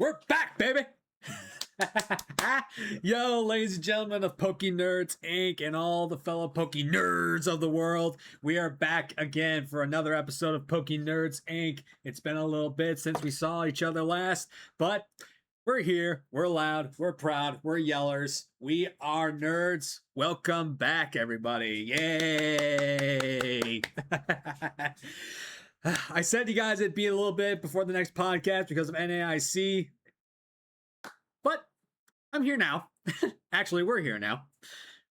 We're back, baby! Yo, ladies and gentlemen of pokeNERDS Inc. and all the fellow pokeNERDS of the world, we are back again for another episode of pokeNERDS Inc. It's been a little bit since we saw each other last, but we're here, we're loud, we're proud, we're yellers, we are nerds. Welcome back, everybody. Yay! I said you guys it'd be a little bit before the next podcast because of NAIC, but I'm here now. Actually, we're here now.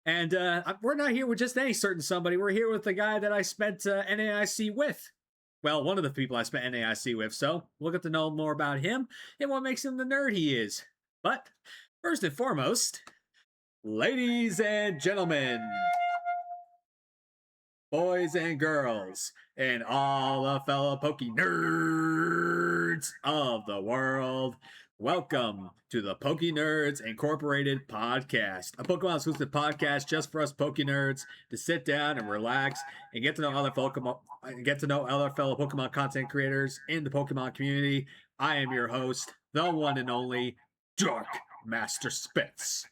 And we're not here with just any certain somebody. We're here with the guy that I spent NAIC with. Well, one of the people I spent NAIC with. So we'll get to know more about him and what makes him the nerd he is. But first and foremost, ladies and gentlemen, boys and girls, and all the fellow pokeNERDS of the world, welcome to the pokeNERDS Incorporated podcast, a Pokemon exclusive podcast just for us pokeNERDS to sit down and relax and get to know other fellow Pokemon content creators in the Pokemon community. I am your host, the one and only Dark Master Spitz.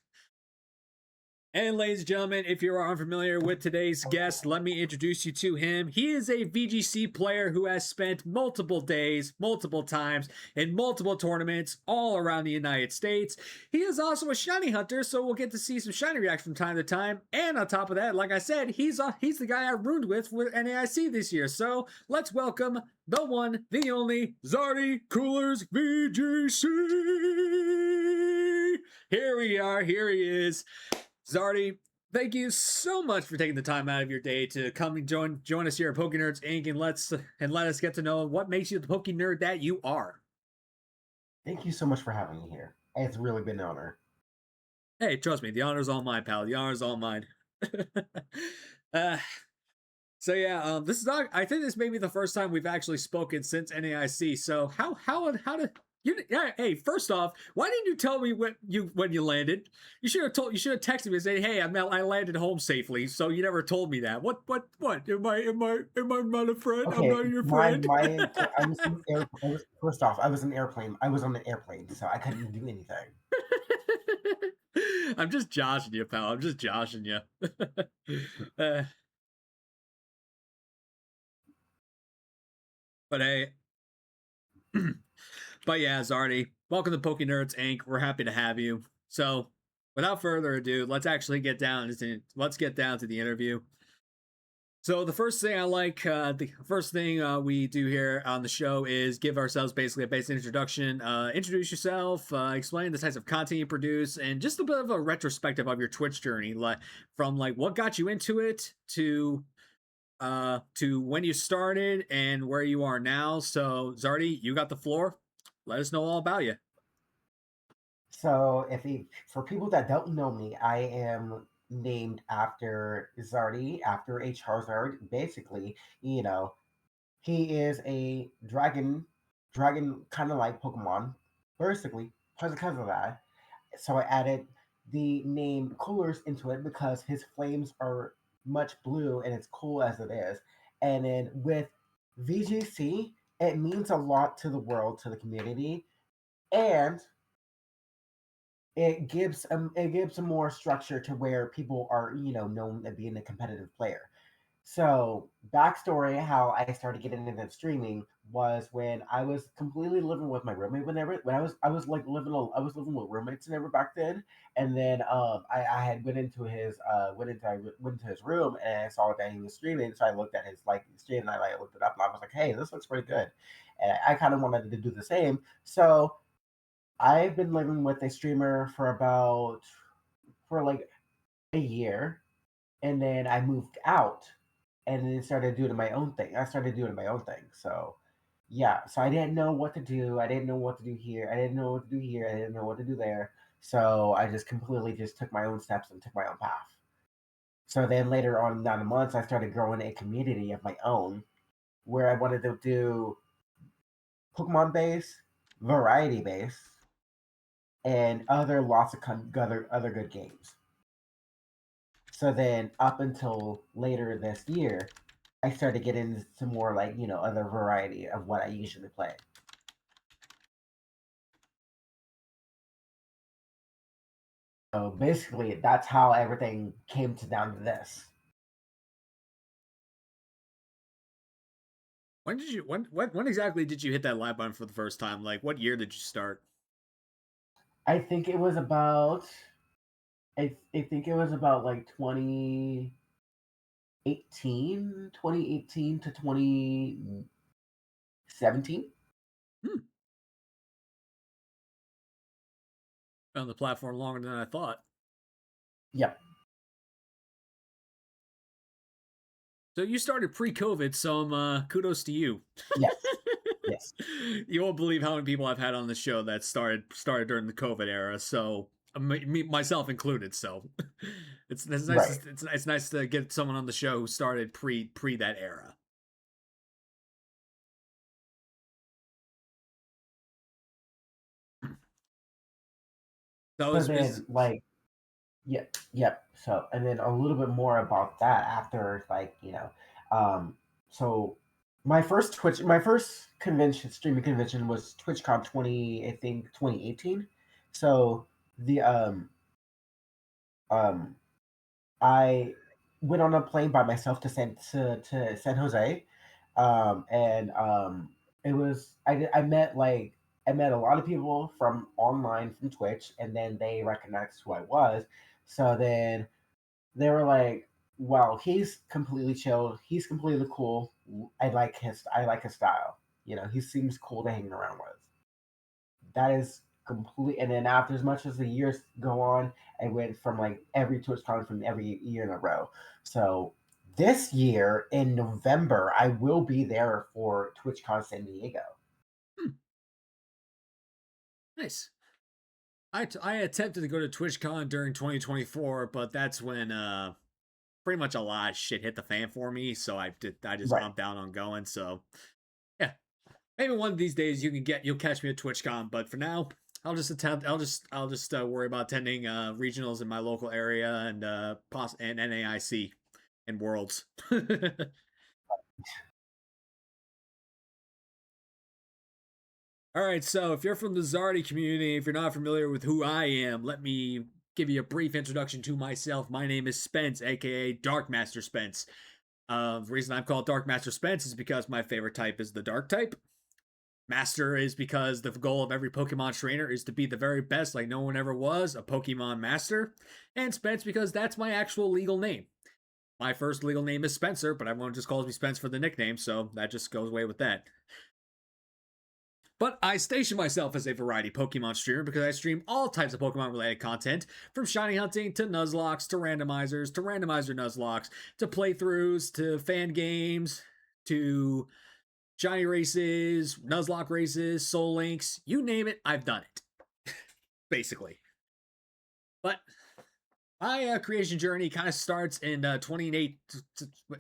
And ladies and gentlemen, if you are unfamiliar with today's guest, let me introduce you to him. He is a VGC player who has spent multiple days, multiple times, in multiple tournaments all around the United States. He is also a shiny hunter, so we'll get to see some shiny reacts from time to time. And on top of that, like I said, he's the guy I roomed with NAIC this year. So let's welcome the one, the only, ZardycoolersVGC. Here we are, here he is. Zardy, thank you so much for taking the time out of your day to come and join us here at pokeNERDS Inc. and let us get to know what makes you the pokenerd that you are. Thank you so much for having me here. It's really been an honor. Hey, trust me, the honor's all mine, pal. The honor's all mine. So yeah, this is I think this may be the first time we've actually spoken since NAIC. So how did you? Yeah, hey, first off, why didn't you tell me when you landed? You should have texted me and said, "Hey, I landed home safely." So you never told me that. What? Am I not a friend? Okay, I'm not your friend. First off, I was an airplane. I was on an airplane, so I couldn't do anything. I'm just joshing you, pal. I'm just joshing you. But hey. But yeah, Zardy, welcome to pokeNERDS Inc. We're happy to have you. So, without further ado, let's get down to the interview. So the first thing we do here on the show is give ourselves basically a basic introduction. Introduce yourself, explain the types of content you produce, and just a bit of a retrospective of your Twitch journey, from what got you into it to when you started and where you are now. So Zardy, you got the floor. Let us know all about you. So, for people that don't know me, I am named after Zardy, after a Charizard. Basically, he is a dragon kind of like Pokemon. Basically, because of that, so I added the name Coolers into it because his flames are much blue and it's cool as it is. And then with VGC, it means a lot to the world, to the community, and it gives a more structure to where people are known as being a competitive player. So backstory: how I started getting into streaming was when I was completely living with my roommate. When I was like living with roommates and ever back then, and then I had went into his room and I saw that he was streaming. So I looked at his stream and I looked it up and I was like, hey, this looks pretty good, and I kind of wanted to do the same. So I've been living with a streamer for like a year, and then I moved out and then started doing my own thing. So yeah, so I didn't know what to do. I didn't know what to do here. I didn't know what to do here. I didn't know what to do there. So I just completely just took my own steps and took my own path. So then later on down the months, I started growing a community of my own where I wanted to do Pokemon base, variety base, and other other good games. So then up until later this year, I started getting into more other variety of what I usually play. So basically, that's how everything came to down to this. When did you when exactly did you hit that live button for the first time? Like what year did you start? I think it was about I think it was about like 2018 to 2017. Hmm. On the platform longer than I thought. Yep. So you started pre-COVID, so kudos to you. Yes. Yes. You won't believe how many people I've had on the show that started during the COVID era. So me myself included. So it's nice Right. it's nice to get someone on the show who started pre that era. So So is then, like, yep, yep. So, and then a little bit more about that after, like, um, so my first convention, streaming convention was TwitchCon I think 2018. So the um, I went on a plane by myself to San Jose, and it was I met a lot of people from online from Twitch, and then they recognized who I was. So then they were like, "Well, he's completely chill. He's completely cool. I like his style. He seems cool to hang around with." That is complete. And then after, as much as the years go on, I went from like every TwitchCon from every year in a row. So this year in November, I will be there for TwitchCon San Diego. hmm, nice. I attempted to go to TwitchCon during 2024, but that's when pretty much a lot of shit hit the fan for me. So I just Right. opted out on going. So yeah, maybe one of these days you'll catch me at TwitchCon. But for now, I'll just worry about attending regionals in my local area and and NAIC and Worlds. All right, so if you're from the Zardy community, if you're not familiar with who I am, let me give you a brief introduction to myself. My name is Spence, aka Dark Master Spence. The reason I'm called Dark Master Spence is because my favorite type is the Dark type. Master is because the goal of every Pokemon trainer is to be the very best, like no one ever was, a Pokemon Master. And Spence because that's my actual legal name. My first legal name is Spencer, but everyone just calls me Spence for the nickname, so that just goes away with that. But I station myself as a variety Pokemon streamer because I stream all types of Pokemon related content, from shiny hunting to Nuzlocks to randomizer Nuzlocks to playthroughs to fan games to shiny races, Nuzlocke races, Soul Links, you name it, I've done it, basically. But my creation journey kind of starts in 28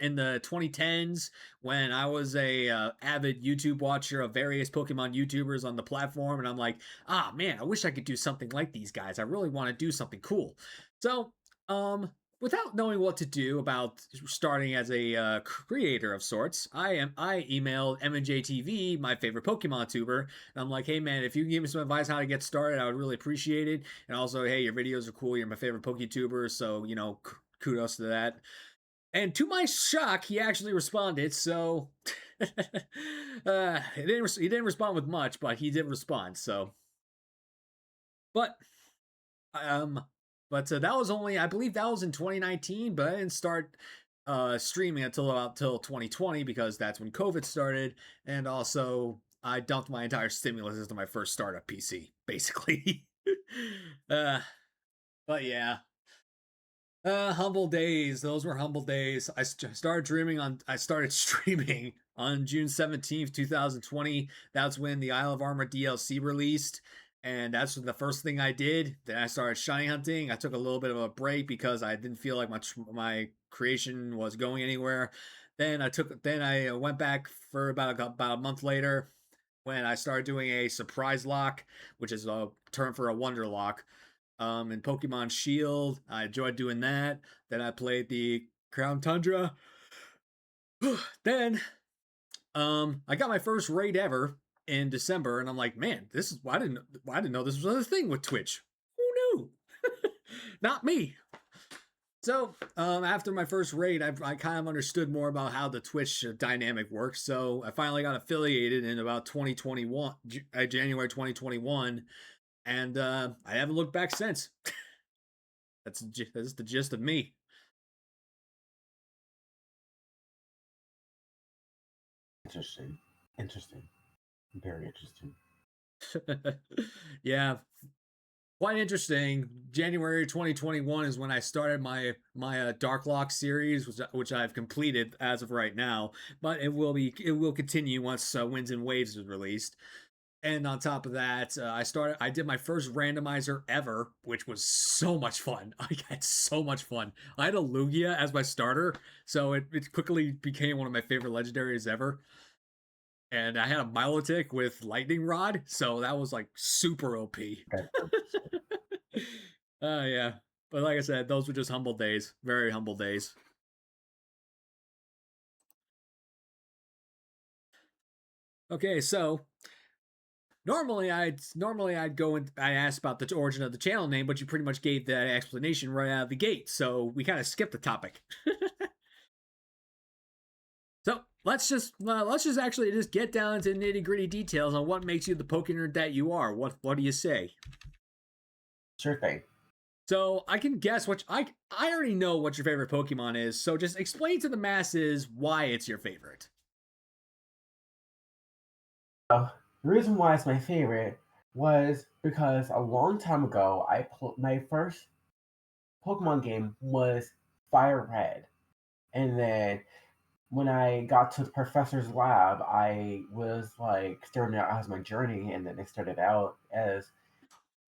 in the 2010s when I was a avid YouTube watcher of various Pokemon YouTubers on the platform, and I'm like, ah man, I wish I could do something like these guys. I really want to do something cool. So, um, without knowing what to do about starting as a creator of sorts, I emailed MNJTV, my favorite Pokemon tuber, and I'm like, hey man, if you can give me some advice how to get started, I would really appreciate it. And also, hey, your videos are cool. You're my favorite PokeTuber, so kudos to that. And to my shock, he actually responded. So he didn't respond with much, but he did respond. So, but um, that was only, I believe that was in 2019, but I didn't start streaming until about till 2020 because that's when COVID started, and also I dumped my entire stimulus into my first startup PC, basically. uh, but yeah, humble days. Those were humble days. I started streaming on June 17th, 2020. That's when the Isle of Armor DLC released. And that's the first thing I did. Then I started shiny hunting. I took a little bit of a break because I didn't feel like my creation was going anywhere. Then I went back for about a month later when I started doing a surprise lock, which is a term for a wonder lock, in Pokemon Shield. I enjoyed doing that. Then I played the Crown Tundra. Then I got my first raid ever in December, and I'm like, man, this is I didn't know this was a thing with Twitch. Who knew? Not me. So, after my first raid, I kind of understood more about how the Twitch dynamic works. So, I finally got affiliated in about 2021, January 2021, and I haven't looked back since. That's the gist of me. Interesting. Interesting. Very interesting. Yeah, quite interesting. January 2021 is when I started my Darklock series, which I've completed as of right now. But it will continue once Winds and Waves is released. And on top of that, I did my first randomizer ever, which was so much fun. I had so much fun. I had a Lugia as my starter, so it quickly became one of my favorite legendaries ever. And I had a Milotic with Lightning Rod, so that was like super OP. Yeah. But like I said, those were just humble days. Very humble days. Okay, so normally I'd go and I asked about the origin of the channel name, but you pretty much gave that explanation right out of the gate. So we kind of skipped the topic. So let's just actually just get down into nitty gritty details on what makes you the PokeNerd that you are. What do you say? Sure thing. So I can guess I already know what your favorite Pokemon is. So just explain to the masses why it's your favorite. The reason why it's my favorite was because a long time ago, my first Pokemon game was Fire Red, and then when I got to the professor's lab, I was like starting out as my journey, and then it started out as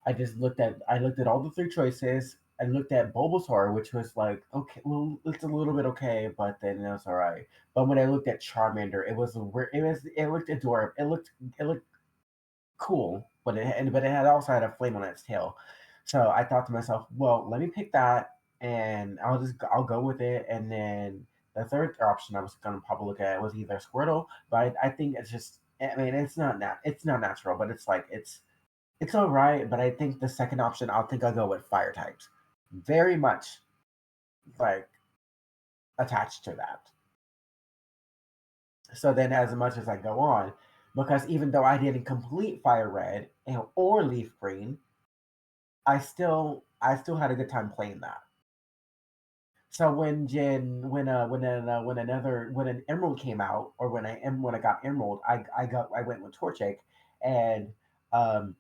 I looked at all the three choices. I looked at Bulbasaur, which was like okay, well, it's a little bit okay, but then it was all right. But when I looked at Charmander, it looked adorable. It looked cool, but it had also had a flame on its tail. So I thought to myself, well, let me pick that, and I'll go with it. And then the third option I was gonna probably look at was either Squirtle, but I think it's just I mean it's not natural, but it's all right. But I think the second option I'll go with fire types, very much like attached to that. So then, as much as I go on, because even though I didn't complete Fire Red or Leaf Green, I still had a good time playing that. So when Jin when an Emerald came out, or when I got Emerald, I went with Torchic, and um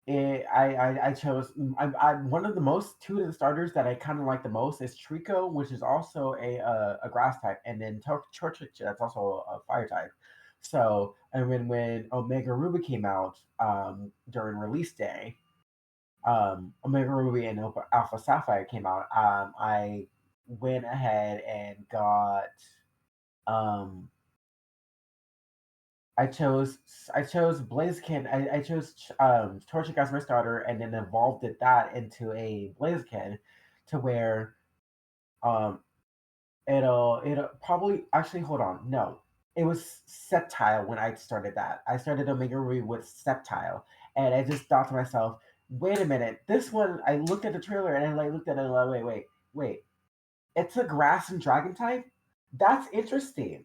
I chose one of the most two of the starters that I kind of like the most is Trico, which is also a grass type, and then Torchic that's also a fire type. So and when Omega Ruby came out during release day, Omega Ruby and Alpha Sapphire came out, I went ahead and got um, I chose Blaziken. I chose Torchic as my starter, and then evolved that into a Blaziken, to where um it'll probably actually hold on no. It was Sceptile when I started that. I started Omega Ruby with Sceptile, and I just thought to myself, wait a minute, this one. I looked at the trailer and I like looked at it and like, wait. It's a grass and dragon type. That's interesting.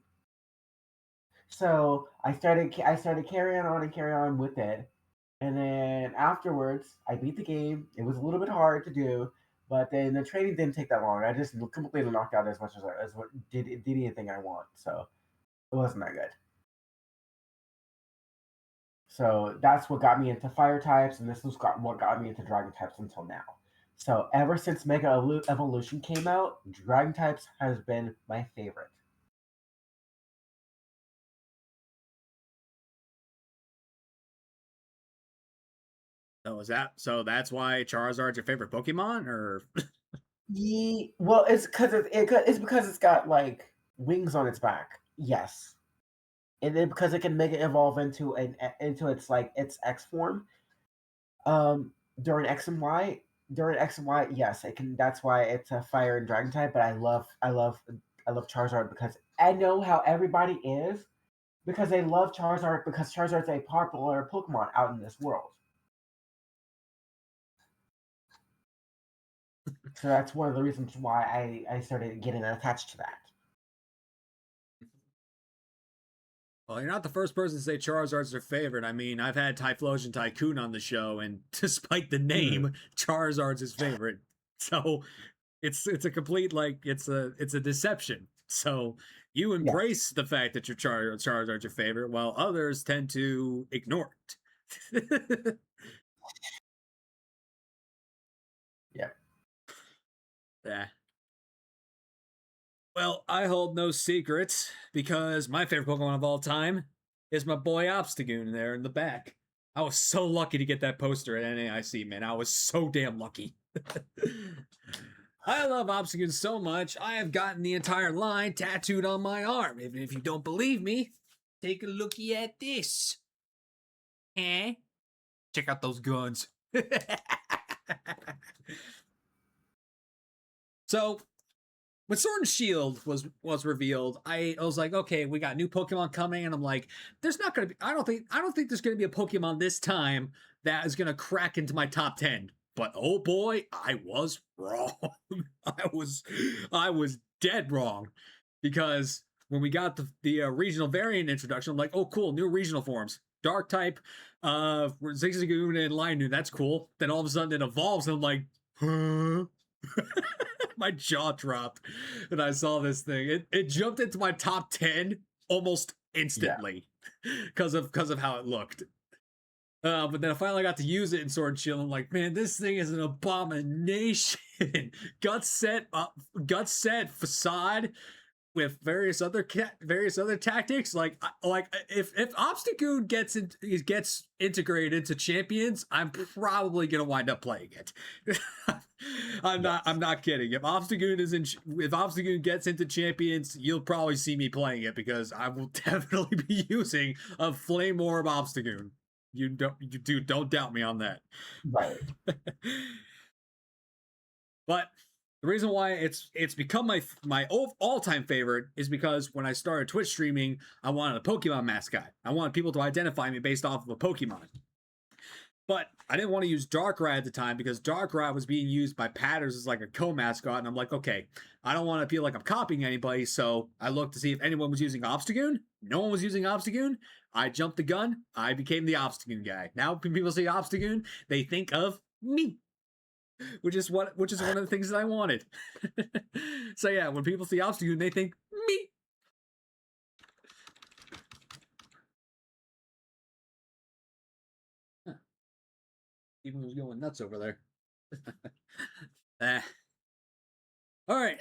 So I started carrying on and carrying on with it, and then afterwards I beat the game. It was a little bit hard to do, but then the training didn't take that long. I just completely knocked out as much as what did anything I want. So it wasn't that good. So that's what got me into fire types, and what got me into dragon types until now. So ever since Evolution came out, dragon types has been my favorite. So that's why Charizard's your favorite Pokemon, or Well, it's because it's got like wings on its back. Yes, and then because it can make it evolve into its like its X form. Um, during X and Y, yes, it can. That's why it's a fire and dragon type. But I love Charizard because I know how everybody is because they love Charizard because Charizard's a popular Pokemon out in this world. So that's one of the reasons why I started getting attached to that. Well, you're not the first person to say Charizard's their favorite. I mean, I've had Typhlosion Tycoon on the show, and despite the name, Charizard's his favorite. So it's a complete it's a deception. So you embrace the fact that your Charizard's your favorite, while others tend to ignore it. Yeah. Yeah. Well, I hold no secrets because my favorite Pokemon of all time is my boy Obstagoon there in the back. I was so lucky to get that poster at NAIC, man. I was so damn lucky. I love Obstagoon so much, I have gotten the entire line tattooed on my arm. Even if you don't believe me, take a looky at this. Eh? Check out those guns. So, when Sword and Shield was revealed, I was like, okay, we got new Pokemon coming, and I'm like, there's not gonna be. I don't think there's gonna be a Pokemon this time that is gonna crack into my top 10. But oh boy, I was wrong. I was dead wrong, because when we got the regional variant introduction, I'm like, oh cool, new regional forms, Dark type, Zigzagoon and Linu, that's cool. Then all of a sudden it evolves, and I'm like, huh? My jaw dropped when I saw this thing. It jumped into my top 10 almost instantly because of how it looked. But then I finally got to use it in Sword and Shield. I'm like, man, this thing is an abomination. Gut set, facade with various other tactics. Like if Obstagoon gets integrated into Champions, I'm probably gonna wind up playing it. I'm not kidding. If Obstagoon gets into Champions, you'll probably see me playing it, because I will definitely be using a Flame Orb Obstagoon. You don't doubt me on that. Right. But the reason why it's become my all-time favorite is because when I started Twitch streaming, I wanted a Pokemon mascot. I wanted people to identify me based off of a Pokemon. But I didn't want to use Darkrai at the time, because Darkrai was being used by Patters as like a co-mascot, and I'm like, okay, I don't want to feel like I'm copying anybody, so I looked to see if anyone was using Obstagoon. No one was using Obstagoon. I jumped the gun. I became the Obstagoon guy. Now when people say Obstagoon, they think of me, which is one of the things that I wanted. So yeah, when people see Obstagoon, they think me. Huh. Even was going nuts over there. All right.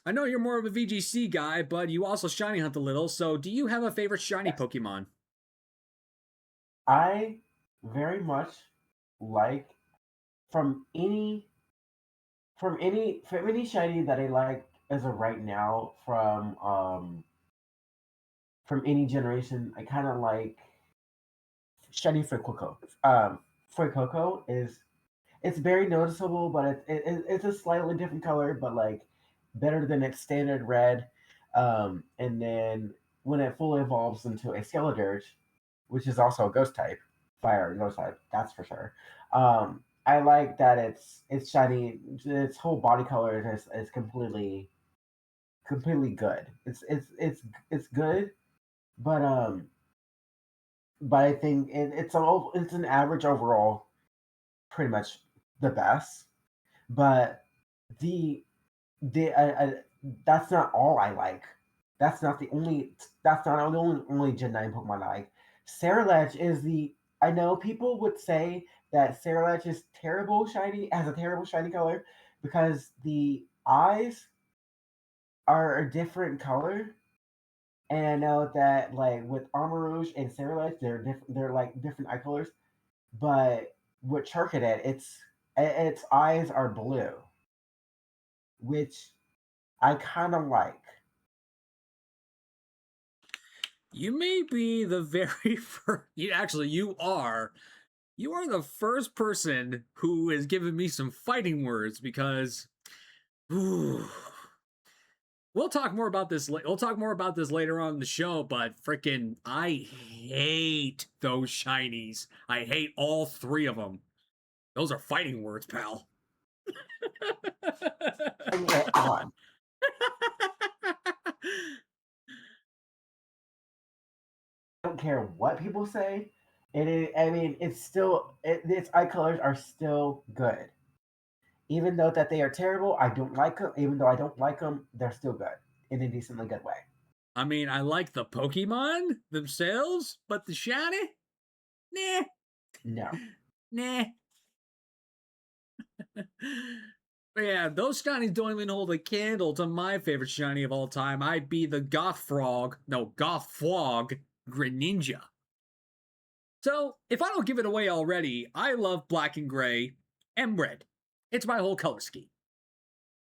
I know you're more of a VGC guy, but you also shiny hunt a little. So do you have a favorite shiny Pokemon? I very much like from any shiny that I like as of right now from any generation. I kind of like shiny Fuecoco. Fuecoco is it's very noticeable, but it's a slightly different color, but like better than its standard red. And then when it fully evolves into a Skeledirge, which is also a ghost type, fire ghost type, that's for sure. I like that it's shiny. Its whole body color is completely good. It's good, but I think it's an average overall, pretty much the best. But the that's not all I like. That's not the only. That's not the only Gen 9 Pokemon I like. Cerulege is the. I know people would say that Cerulege is terrible shiny, has a terrible shiny color, because the eyes are a different color. And I know that like with Armor Rouge and Cerulege, they're different. They're like different eye colors. But with Charcadet, its eyes are blue, which I kind of like. You may be the very first. You are. You are the first person who has given me some fighting words, because. Ooh, we'll talk more about this. We'll talk more about this later on in the show. But freaking, I hate those shinies. I hate all three of them. Those are fighting words, pal. Bring it on. I don't care what people say. It is. I mean, it's still. Its eye colors are still good, even though that they are terrible. I don't like them. Even though I don't like them, they're still good in a decently good way. I mean, I like the Pokemon themselves, but the shiny, nah, No. nah. But yeah, those shinies don't even hold a candle to my favorite shiny of all time. I'd be the Gothfrog Greninja. So, if I don't give it away already, I love black and gray and red. It's my whole color scheme.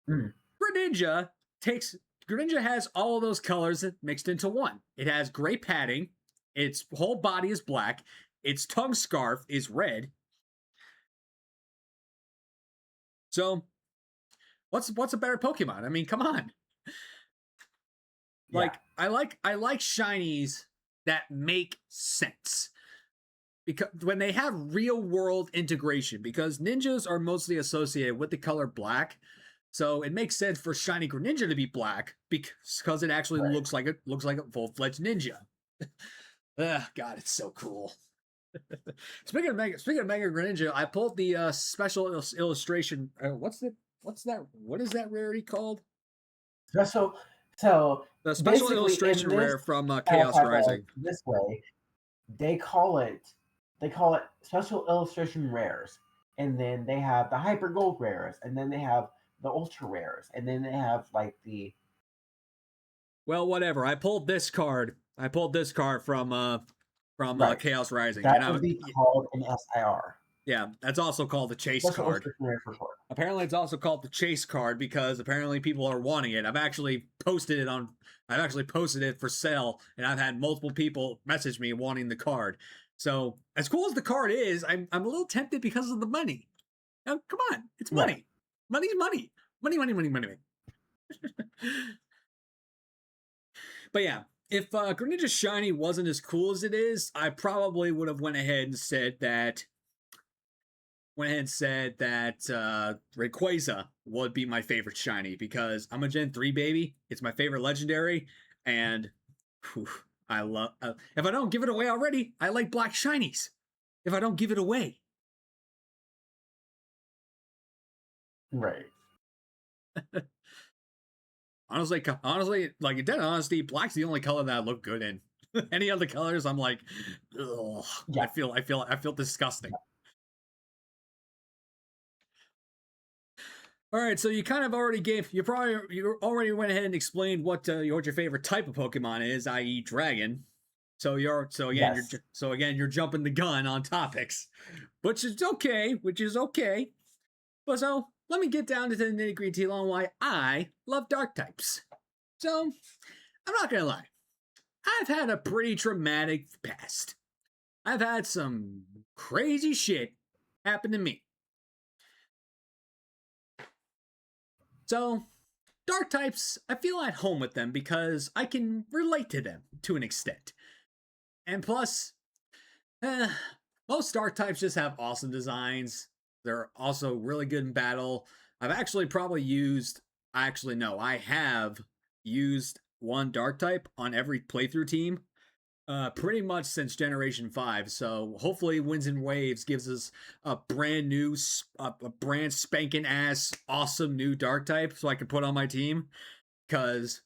Mm. Greninja has all of those colors mixed into one. It has gray padding, its whole body is black, its tongue scarf is red. So, what's a better Pokemon? I mean, come on. Yeah. Like I like shinies that make sense. Because when they have real world integration, because ninjas are mostly associated with the color black, so it makes sense for shiny Greninja to be black because it actually Right. looks like a full-fledged ninja. God, it's so cool. Speaking of Mega Greninja, I pulled the special illustration. What is that rarity called? So The special basically, illustration in this rare from Chaos type of Rising. this way, they call it special illustration rares, and then they have the hyper gold rares, and then they have the ultra rares, and then they have like the. Well, whatever. I pulled this card from Right. Chaos Rising, That and would be called an SIR. yeah, that's also called the chase Special card. illustration rare for sure. Apparently, it's also called the chase card because apparently people are wanting it. I've actually posted it for sale, and I've had multiple people message me wanting the card. So, as cool as the card is, I'm a little tempted because of the money. Now, come on, it's money. Right. Money's money. Money. But yeah, if Greninja Shiny wasn't as cool as it is, I probably would have went ahead and said that Rayquaza would be my favorite shiny because I'm a Gen 3 baby. It's my favorite legendary, and whew, I love. If I don't give it away already, I like black shinies. If I don't give it away, Right. honestly, like in dead honesty, black's the only color that I look good in. Any other colors, I'm like, ugh. Yeah. I feel disgusting. All right, so you kind of already you already went ahead and explained what your favorite type of Pokemon is, i.e., Dragon. So you're jumping the gun on topics, which is okay. But so let me get down to the nitty gritty on why I love Dark types. So I'm not gonna lie, I've had a pretty traumatic past. I've had some crazy shit happen to me. So, dark types, I feel at home with them because I can relate to them to an extent. And plus, most dark types just have awesome designs. They're also really good in battle. I have used one dark type on every playthrough team pretty much since Generation 5. So hopefully Winds and Waves gives us a brand new, a brand spanking ass, awesome new dark type so I can put on my team. Because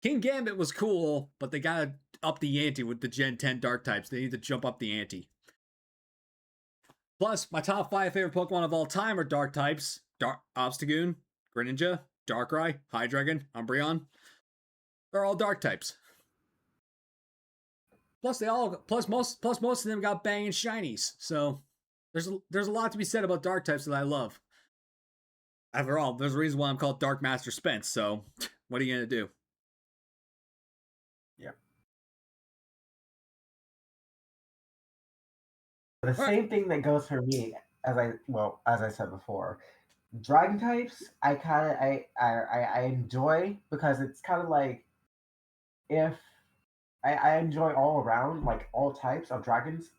King Gambit was cool, but they gotta up the ante with the Gen 10 dark types. They need to jump up the ante. Plus, my top 5 favorite Pokemon of all time are dark types. Obstagoon, Greninja, Darkrai, Hydreigon, Umbreon. They're all dark types. Plus most of them got banging shinies. So there's a lot to be said about dark types that I love. After all, there's a reason why I'm called Dark Master Spence. So what are you gonna do? Yeah. The same thing that goes for me, as I said before. Dragon types, I enjoy because it's kind of like if I enjoy all around, like all types of dragons,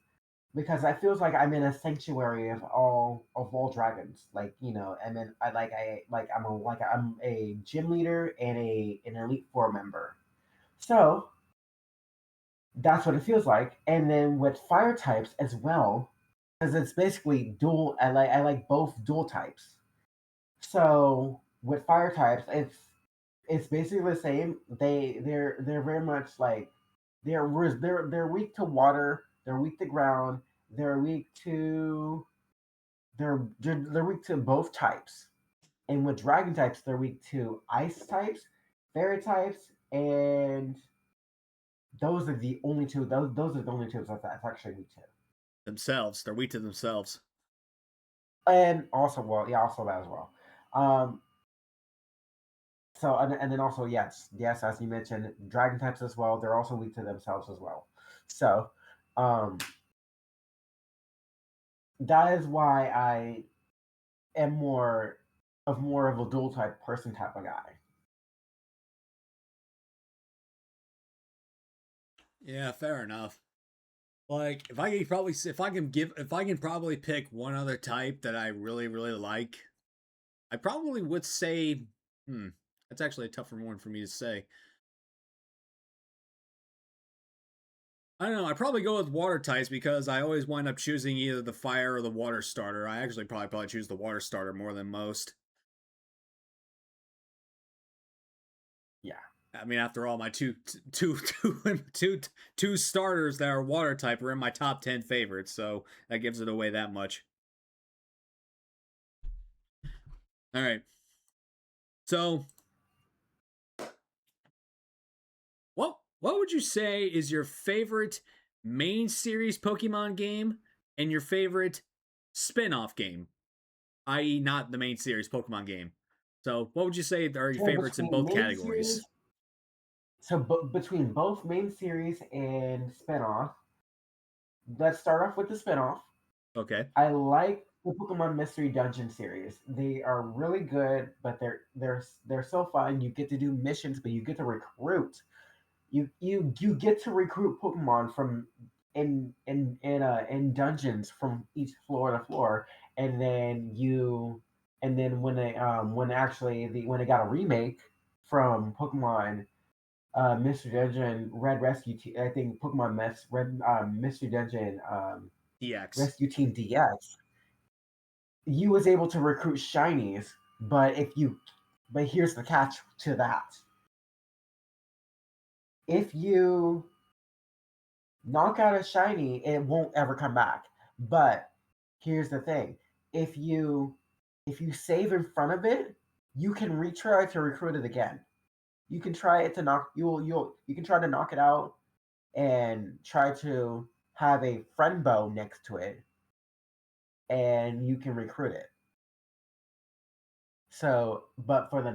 because I feels like I'm in a sanctuary of all dragons. Like, I'm a gym leader and an elite four member. So that's what it feels like. And then with fire types as well, because it's basically dual. I like both dual types. So with fire types, it's basically the same. They're very much like they're weak to water. They're weak to ground. They're weak to they're weak to both types. And with dragon types, they're weak to ice types, fairy types, and those are the only two. Those are the only two that's actually weak to. Themselves, they're weak to themselves. And also, well, yeah, also that as well. Um, and then also, yes, as you mentioned, dragon types as well. They're also weak to themselves as well. So, um, that is why I am more of a dual type person type of guy. Yeah, fair enough. Like if I can probably pick one other type that I really really like, I probably would say, hmm, that's actually a tougher one for me to say. I don't know. I probably go with water types because I always wind up choosing either the fire or the water starter. I actually probably choose the water starter more than most. Yeah. I mean, after all, my two starters that are water type are in my top 10 favorites, so that gives it away that much. All right. So, what would you say is your favorite main series Pokemon game and your favorite spin-off game, i.e., not the main series Pokemon game? So, what would you say are your So favorites in between both main categories? series, between both main series and spinoff, let's start off with the spinoff. Okay. I like the Pokemon Mystery Dungeon series. They are really good, but they're so fun. You get to do missions, but you get to recruit. You get to recruit Pokemon from in dungeons from each floor to floor, and then when they got a remake from Pokemon Mystery Dungeon Red Rescue Team, I think Pokemon Mystery Dungeon DX. Rescue Team DX, you was able to recruit shinies, but here's the catch to that. If you knock out a shiny, it won't ever come back. But here's the thing. If you if you save in front of it, you can retry to recruit it again. You can try it to knock you can try to knock it out and try to have a friend bow next to it and you can recruit it. So, but for the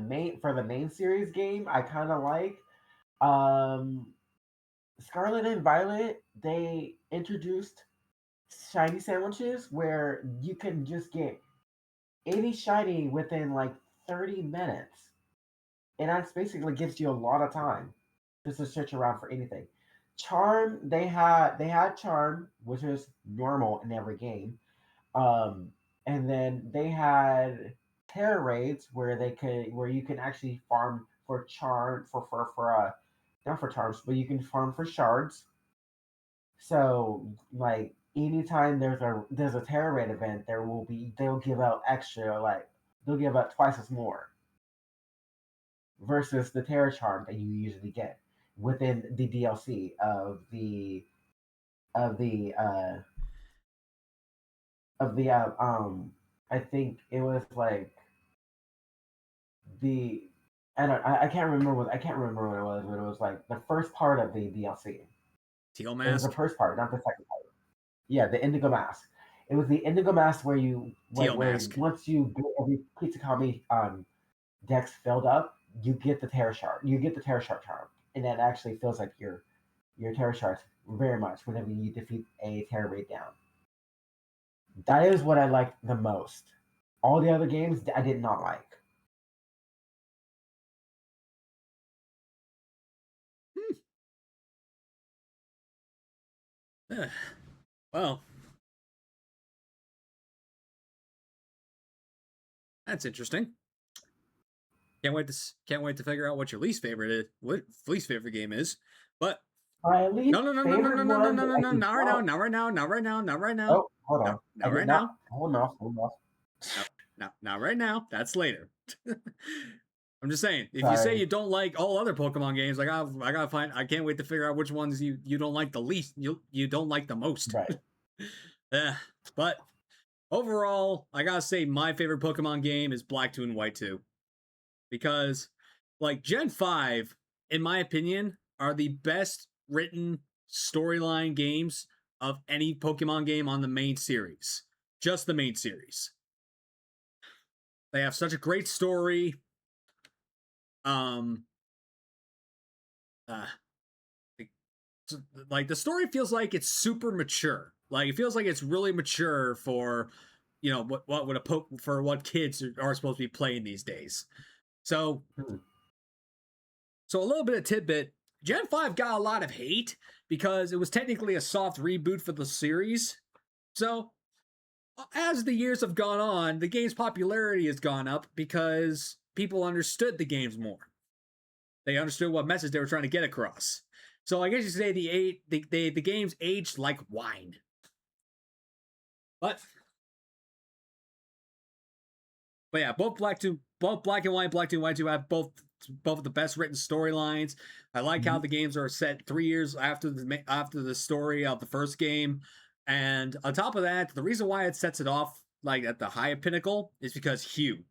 main series game, I kind of like um Scarlet and Violet. They introduced shiny sandwiches where you can just get any shiny within like 30 minutes. And that basically gives you a lot of time just to search around for anything. Charm, they had Charm, which is normal in every game. Um, and then they had Terra raids where you can actually farm for charm for not for charms, but you can farm for shards. So like anytime there's a Terra raid event, they'll give out extra like they'll give out twice as more versus the Terra charm that you usually get within the DLC of the uh of the I think it was like the I can't remember what it was, but it was like the first part of the DLC. Teal It was the Mask? first part, not the second part. Yeah, the Indigo Mask. It was the Indigo Mask where you like Teal where Mask. once you get every Kitakami decks filled up, you get the Terra Shard. You get the Terra Shard charm, and that actually feels like your Terra Shards very much whenever you defeat a Terra raid down. That is what I liked the most. All the other games I did not like. Hmm. Well, That's interesting. Can't wait to figure out what your least favorite is. What least favorite game is? But My least no, favorite one that I do not right now, not. not right now, not right now, not right now, Oh, hold on. I not did right not. now, Hold off. Hold off. not right now. That's later. I'm just saying, if you say Sorry. you don't like all other Pokemon games, like I gotta find. I can't wait to figure out which ones you don't like the least. You don't like the most. Right. But overall, I gotta say my favorite Pokemon game is Black 2 and White 2 because, like Gen 5, in my opinion, are the best written storyline games of any Pokemon game on the main series. Just the main series. They have such a great story. Um, uh, like the story feels like it's super mature. Like it feels like it's really mature for, what would for what kids are supposed to be playing these days. So Hmm. so a little bit of tidbit. Gen 5 got a lot of hate because it was technically a soft reboot for the series. So as the years have gone on, the game's popularity has gone up because people understood the games more. They understood what message they were trying to get across. So I guess you say the games aged like wine. But yeah, both Black and White, Black 2 and White 2 have both of the best written storylines. I like how Mhm. the games are set 3 years after the story of the first game, and on top of that, the reason why it sets it off like at the high pinnacle is because Hugh.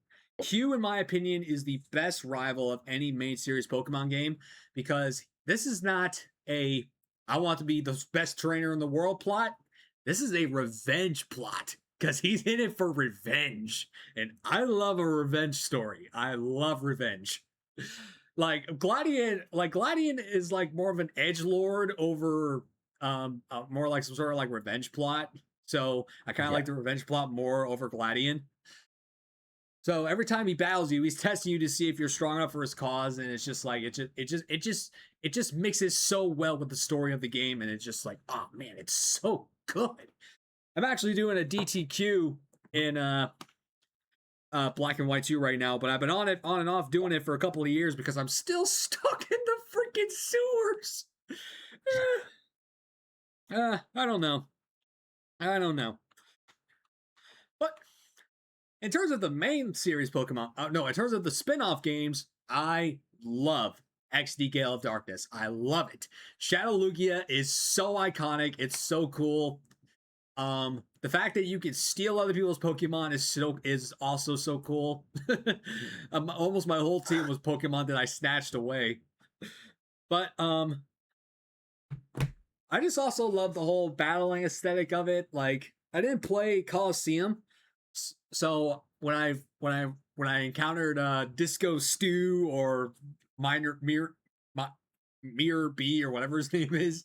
Hugh, in my opinion, is the best rival of any main series Pokemon game because this is not a I want to be the best trainer in the world plot. This is a revenge plot because he's in it for revenge. And I love a revenge story. I love revenge. Gladian is like more of an edge lord over more like some sort of like revenge plot. So I kind of Yeah. like the revenge plot more over Gladian. So every time he battles you, he's testing you to see if you're strong enough for his cause, and it's just like it just mixes so well with the story of the game, and it's just like, oh man, it's so good. I'm actually doing a DTQ in Black and White 2 right now, but I've been on and off doing it for a couple of years because I'm still stuck in the freaking sewers. I don't know. I don't know. But in terms of the main series Pokemon, no, in terms of the spin-off games, I love XD Gale of Darkness. I love it. Shadow Lugia is so iconic. It's so cool. The fact that you can steal other people's Pokemon is also so cool. Almost my whole team was Pokemon that I snatched away. But I just also love the whole battling aesthetic of it. Like I didn't play Coliseum, so when I encountered Disco Stew or Minor Mirror B or whatever his name is,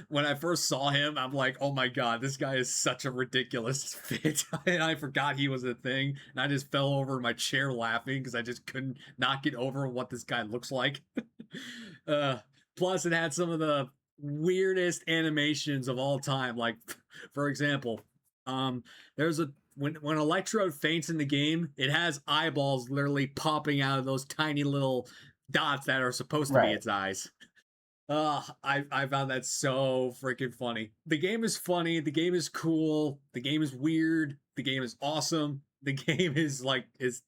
when I first saw him, I'm like, oh my god, this guy is such a ridiculous fit. And I forgot he was a thing, and I just fell over in my chair laughing because I just couldn't not get over what this guy looks like. uh, Plus, it had some of the weirdest animations of all time. Like, for example, there's a when Electrode faints in the game, it has eyeballs literally popping out of those tiny little dots that are supposed to be Right. its eyes. I found that so freaking funny. The game is funny. The game is cool. The game is weird. The game is awesome. The game is like is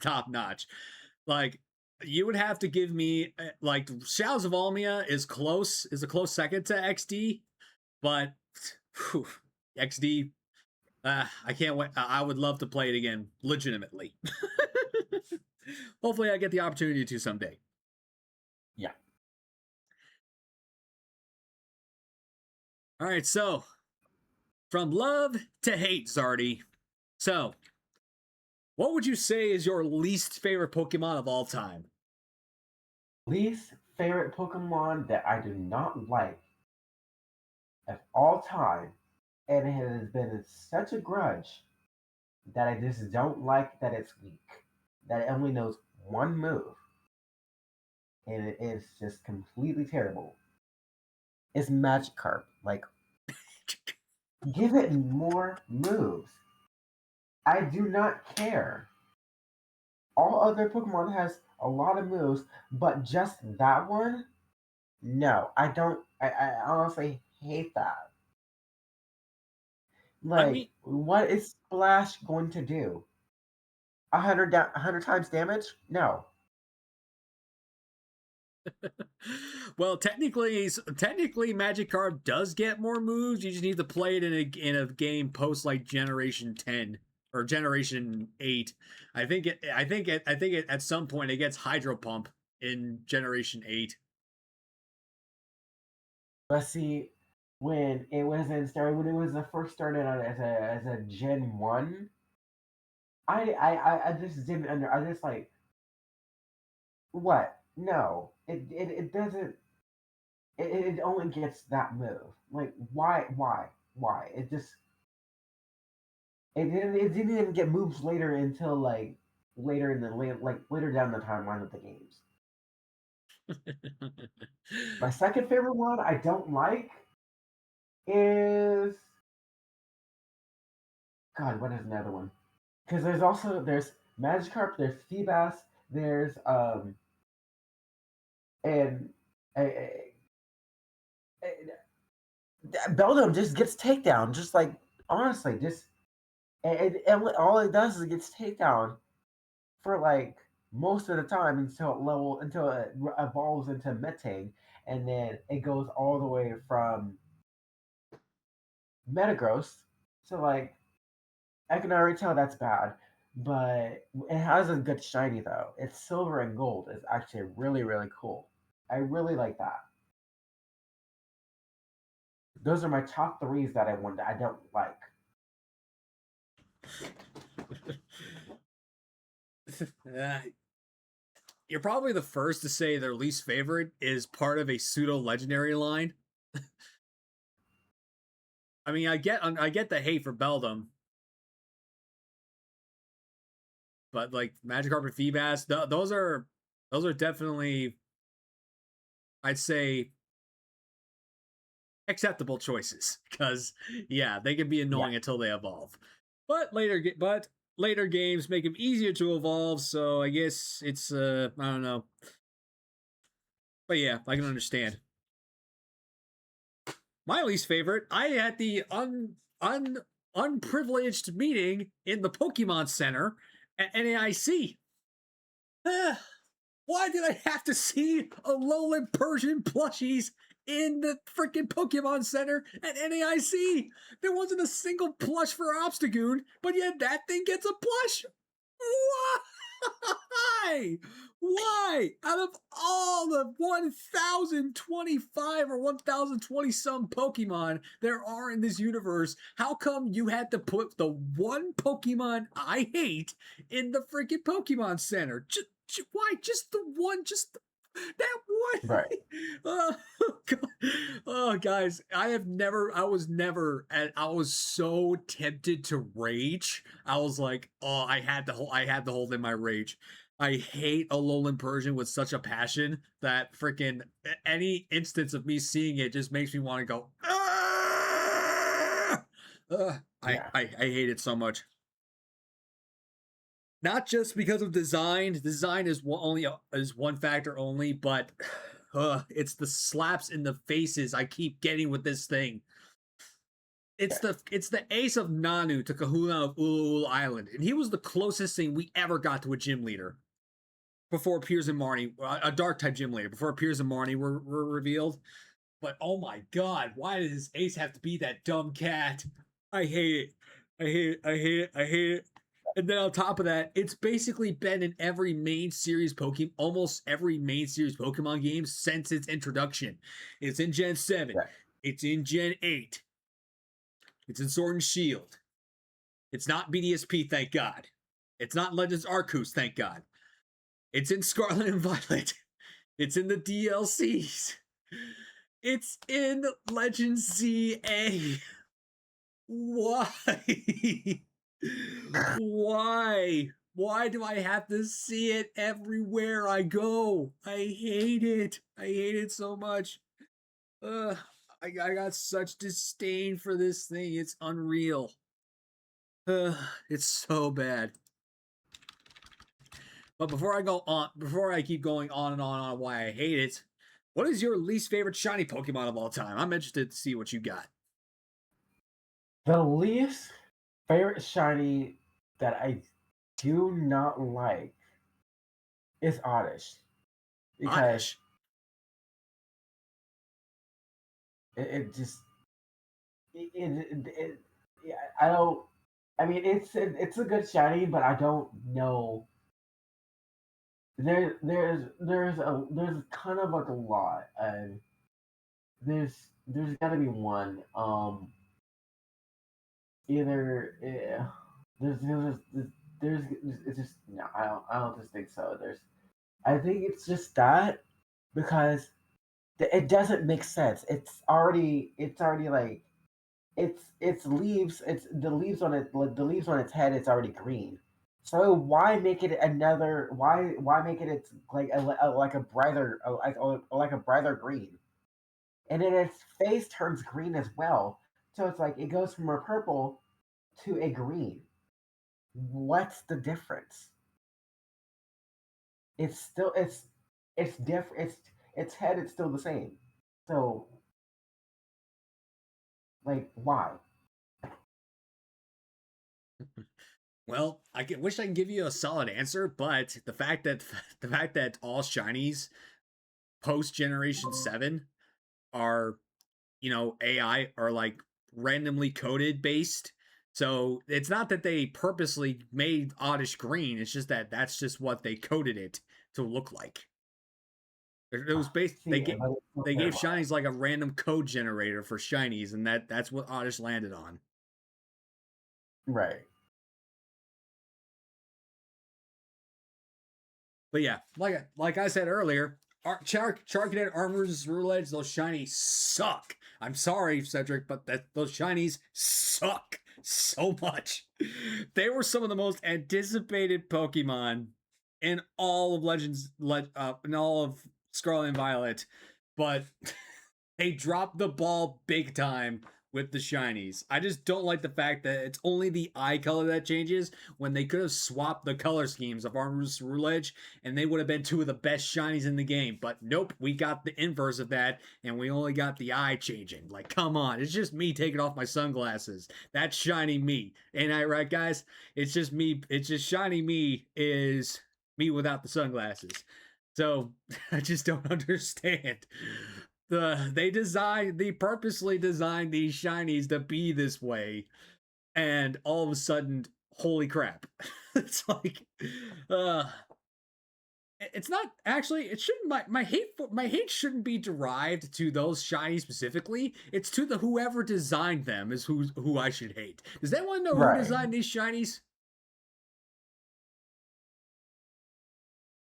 top notch. Like you would have to give me like Shadows of Almia is a close second to XD, but whew, XD. I can't wait. I would love to play it again, legitimately. Hopefully, I get the opportunity to someday. Yeah. All right, so from love to hate, Zardy. So, what would you say is your least favorite Pokemon of all time? Least favorite Pokemon that I do not like of all time, and it has been such a grudge that I just don't like that it's weak. That it only knows one move, and it is just completely terrible. It's Magikarp. Like, give it more moves. I do not care. All other Pokemon has a lot of moves, but just that one, no, I don't. I honestly hate that. I mean, Like, what is Splash going to do? 100 times damage? No. well, technically, Magikarp does get more moves. You just need to play it in a game post like Generation 10 or Generation 8. I think it at some point it gets Hydro Pump in Generation 8. But see, when it was in started, when it was the first started out as a Gen 1, I just didn't under. I just like, what? No, it doesn't. It only gets that move. Like, why? It didn't even get moves later until like later in the later down the timeline of the games. My second favorite one I don't like is, God. What is another one? Because there's Magikarp, there's Feebas, there's and uh, Beldum just gets takedown. Just like, honestly, just all it does is it gets takedown for like most of the time until it evolves into Metang, and then it goes all the way from Metagross. So like, I can already tell that's bad, but it has a good shiny though. It's silver and gold. It's actually really cool. I really like that. Those are my top threes that I don't like. uh, you're probably the first to say their least favorite is part of a pseudo legendary line. I mean, I get the hate for Beldum, but like Magikarp and Feebas, those are definitely, I'd say, acceptable choices because yeah, they can be Yeah, annoying until they evolve. But later games make them easier to evolve, so I guess it's I don't know. But yeah, I can understand. My least favorite, I had the unprivileged meeting in the Pokemon Center at NAIC. Why did I have to see Alolan Persian plushies in the freaking Pokemon Center at NAIC? There wasn't a single plush for Obstagoon, but yet that thing gets a plush. Why? Why? Out of all the 1,025 or 1,020 some Pokemon there are in this universe, how come you had to put the one Pokemon I hate in the freaking Pokemon Center? Why? Just the one? Just that one? right. Oh, God. Oh, guys, I was so tempted to rage. I was like, oh, I had to hold in my rage. I hate Alolan Persian with such a passion that freaking any instance of me seeing it just makes me want to go, ah! Yeah, I hate it so much. Not just because of design. Design is one factor only, but it's the slaps in the faces I keep getting with this thing. yeah, It's the ace of Nanu to Kahuna of Ulul Island, and he was the closest thing we ever got to a gym leader before Piers and Marnie, a dark type gym leader, before Piers and Marnie were revealed. But oh my god, why does Ace have to be that dumb cat? I hate it. I hate it. I hate it. I hate it. And then on top of that, it's basically been in every main series Pokemon, almost every main series Pokemon game since its introduction. It's in Gen 7. yeah, It's in Gen 8. It's in Sword and Shield. It's not BDSP, thank God. It's not Legends Arceus, thank God. It's in Scarlet and Violet. It's in the DLCs. It's in Legends ZA. Why? Why? Why do I have to see it everywhere I go? I hate it. I hate it so much. Uh, I got such disdain for this thing. It's unreal. It's so bad. But before I keep going on and on why I hate it, what is your least favorite shiny Pokemon of all time? I'm interested to see what you got. The least favorite shiny that I do not like is Oddish because Oddish. it just yeah, I don't. I mean, it's a good shiny, but I don't know. There's kind of like a lot, and there's got to be one. Either there's it's just no, I don't just think so. I think it's just that because it doesn't make sense. It's already like it's leaves. It's the leaves on it. Like the leaves on its head. It's already green. So why make it another? Why make it? It's like a brighter like a brighter green, and then its face turns green as well. So it's like it goes from a purple to a green. What's the difference? It's still it's different. Its head is still the same. So like why? Well, wish I can give you a solid answer, but the fact that all shinies post Generation 7 are, AI are like randomly coded based. So it's not that they purposely made Oddish green, it's just that that's just what they coded it to look like. It was based See, but it's they still gave terrible. shinies like a random code generator for shinies, and that's what Oddish landed on. Right. But yeah, like I said earlier, Charcadet Armor's Roulette, those shinies suck. I'm sorry, Cedric, but those shinies suck so much. They were some of the most anticipated Pokemon in all of in all of Scarlet and Violet, but they dropped the ball big time with the shinies. I just don't like the fact that it's only the eye color that changes when they could have swapped the color schemes of Armor's Roulette and they would have been two of the best shinies in the game. But nope, we got the inverse of that and we only got the eye changing. Like, come on, it's just me taking off my sunglasses. That's shiny me. Ain't I right, guys? It's just me. It's just shiny me is me without the sunglasses. So I just don't understand. They purposely designed these shinies to be this way, and all of a sudden, holy crap! It's like, uh, it's not actually. It shouldn't. My hate shouldn't be derived to those shinies specifically. It's to the whoever designed them is who I should hate. Does anyone know who Right. designed these shinies?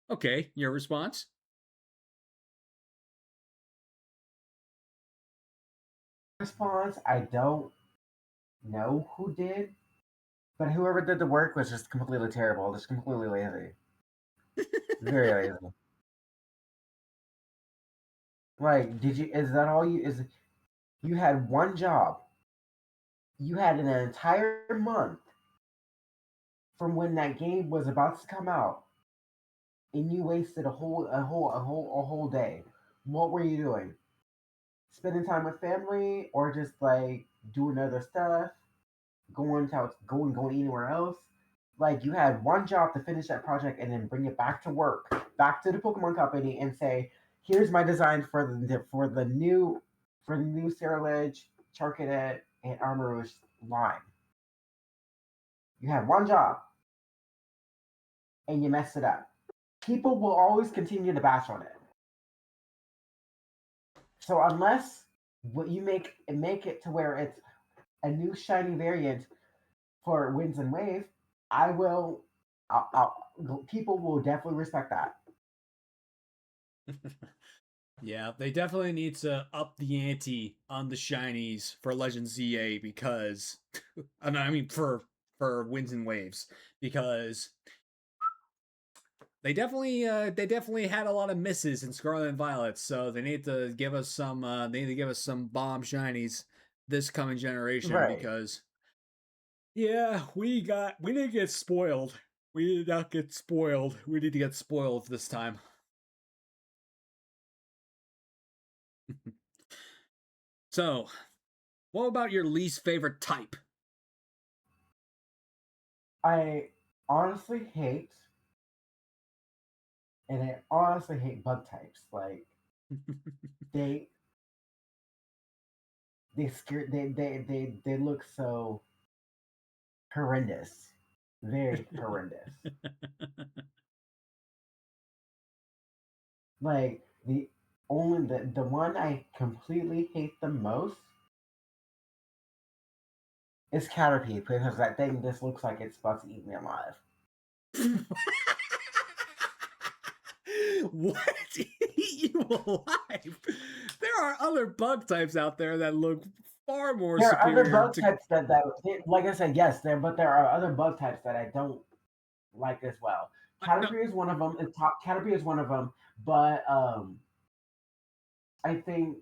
Okay, your response. Response, I don't know who did, but whoever did the work was just completely terrible. Just completely lazy. Very lazy. Like, is that all you had one job? You had an entire month from when that game was about to come out, and you wasted a whole day. What were you doing? Spending time with family, or just like doing other stuff, going anywhere else? Like you had one job to finish that project and then bring it back to work, back to the Pokemon Company, and say, "Here's my design for the new Ceruledge, Charcadet, and Armorous line." You had one job and you messed it up. People will always continue to bash on it. So unless what you make it to where it's a new shiny variant for Winds and Wave, I will. People will definitely respect that. Yeah, they definitely need to up the ante on the shinies for Legend ZA because I mean for Winds and Waves because they definitely had a lot of misses in Scarlet and Violet, so they need to give us some bomb shinies this coming generation Right. because yeah, we didn't get spoiled We did not get spoiled. We need to get spoiled this time. So, what about your least favorite type? I honestly hate, and I honestly hate bug types. Like they they scare they look so horrendous, very horrendous. Like the one I completely hate the most is Caterpie because that thing just looks like it's about to eat me alive. What? Eat you alive? There are other bug types out there that look far more There are other superior bug to. types that like I said, yes, but there are other bug types that I don't like as well. No, Caterpie is one of them. Caterpie is one of them, but I think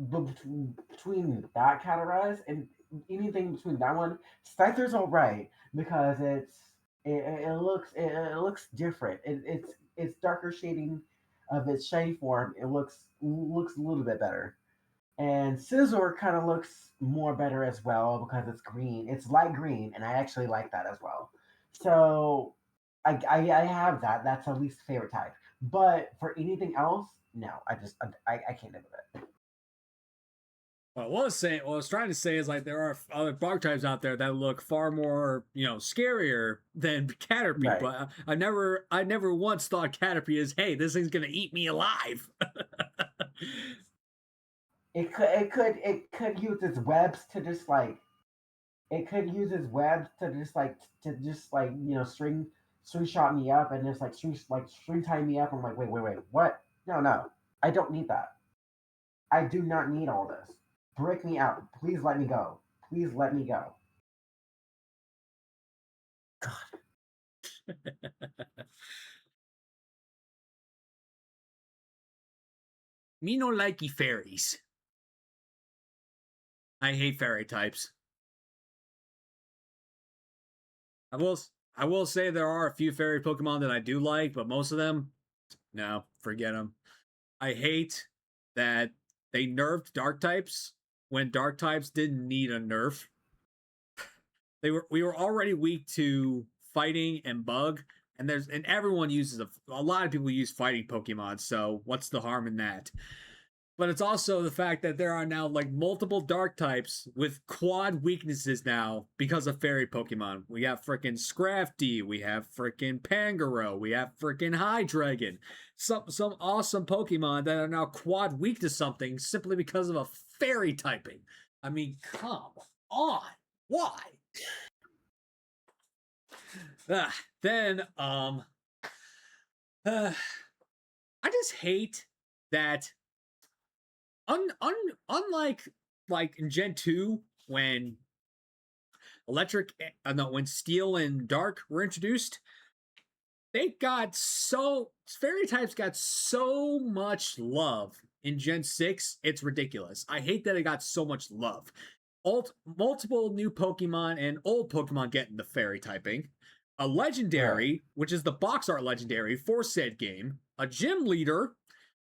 between that categorized and anything between that one, Scyther's alright because it looks different. It's darker shading of its shiny form. It looks a little bit better. And Scizor kind of looks more better as well because it's green. It's light green, and I actually like that as well. So I have that. That's at least favorite type. But for anything else, no. I can't live with it. what I was trying to say is like there are other bug types out there that look far more, scarier than Caterpie. Right. But I never once thought Caterpie is, hey, this thing's gonna eat me alive. It could use its webs to just like it could use its webs to just like string shot me up and just string tie me up. I'm like, wait, what? No, I don't need that. I do not need all this. Break me out. Please let me go. Please let me go. Me no likey fairies. I hate fairy types. I will I will say there are a few fairy Pokemon that I do like, but most of them, no, forget them. I hate that they nerfed dark types when dark types didn't need a nerf. We were already weak to fighting and bug, and everyone uses a lot of people use fighting Pokemon, so what's the harm in that? But it's also the fact that there are now like multiple dark types with quad weaknesses now because of fairy Pokemon. We have freaking Scrafty, we have freaking Pangoro, we have freaking Hydreigon. Some awesome Pokemon that are now quad weak to something simply because of a fairy typing. I mean, come on. Why? Then uh, I just hate that unlike like in Gen 2 when when Steel and Dark were introduced, fairy types got so much love in Gen 6, it's ridiculous. I hate that it got so much love. Multiple new Pokemon and old Pokemon getting the fairy typing. A Right. legendary, which is the box art legendary for said game, a gym leader,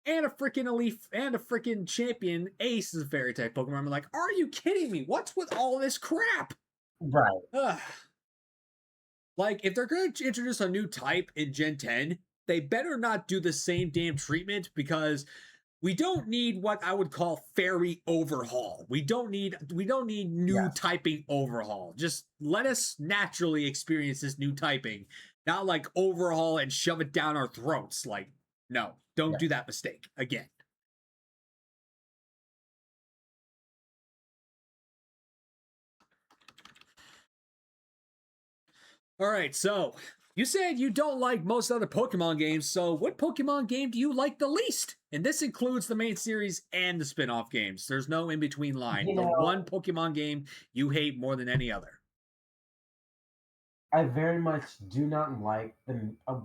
and a freaking elite and a freaking champion ace is a fairy type Pokemon. I'm like, are you kidding me? What's with all this crap? Right. Ugh. Like, if they're going to introduce a new type in Gen 10, they better not do the same damn treatment because we don't need what I would call fairy overhaul. We don't need new Yes. typing overhaul. Just let us naturally experience this new typing, not like overhaul and shove it down our throats. Like, no, don't Yes. do that mistake again. All right, so you said you don't like most other Pokemon games, so what Pokemon game do you like the least? And this includes the main series and the spin off games. There's no in between line. You The one know, Pokemon game you hate more than any other. I very much do not like the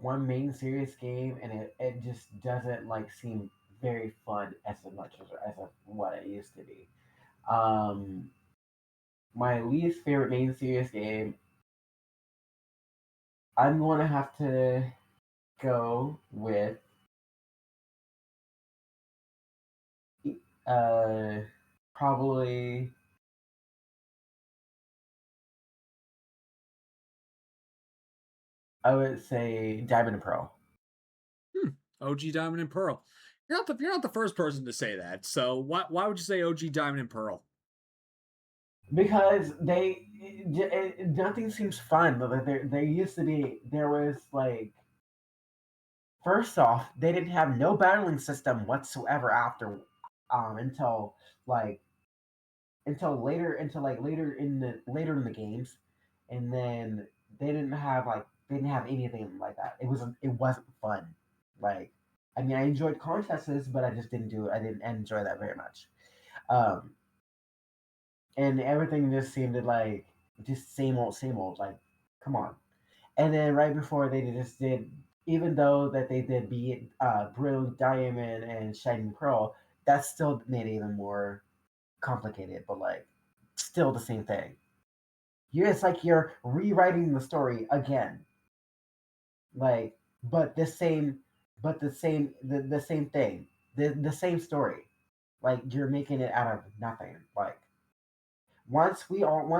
one main series game, and it just doesn't like seem very fun as much as what it used to be. Um, my least favorite main series game I'm going to have to go with uh probably I would say Diamond and Pearl. OG Diamond and Pearl. You're not the first person to say that. So why would you say OG Diamond and Pearl? Because nothing seems fun. But like there used to be there was like first off they didn't have no battling system whatsoever after until like later in the games, and then they didn't have anything like that. It wasn't fun. Like I mean I enjoyed contests, but I didn't enjoy that very much. Um, and everything just seemed like just same old. Like, come on. And then right before they just did, even though that they did be Brilliant Diamond and Shining Pearl, that still made it even more complicated. But like, still the same thing. It's like you're rewriting the story again. Like, but the same, the same thing, the same story. Like you're making it out of nothing. Like once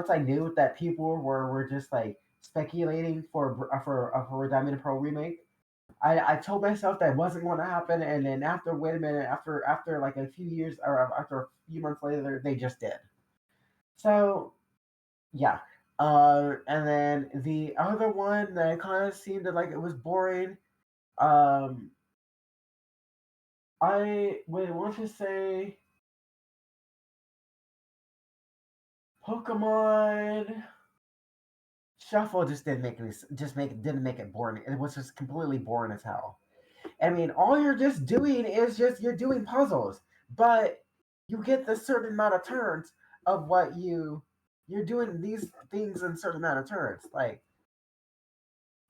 I knew that people were just like speculating for a Diamond and Pearl remake, I told myself that wasn't going to happen, and then after wait a minute after like a few years or after a few months later they just did. So yeah, and then the other one that kind of seemed like it was boring. Um, I would want to say Pokemon Shuffle just didn't make any didn't make it boring. It was just completely boring as hell. I mean, all you're just doing is just you're doing puzzles, but you get the certain amount of turns of what you're doing these things in certain amount of turns. Like,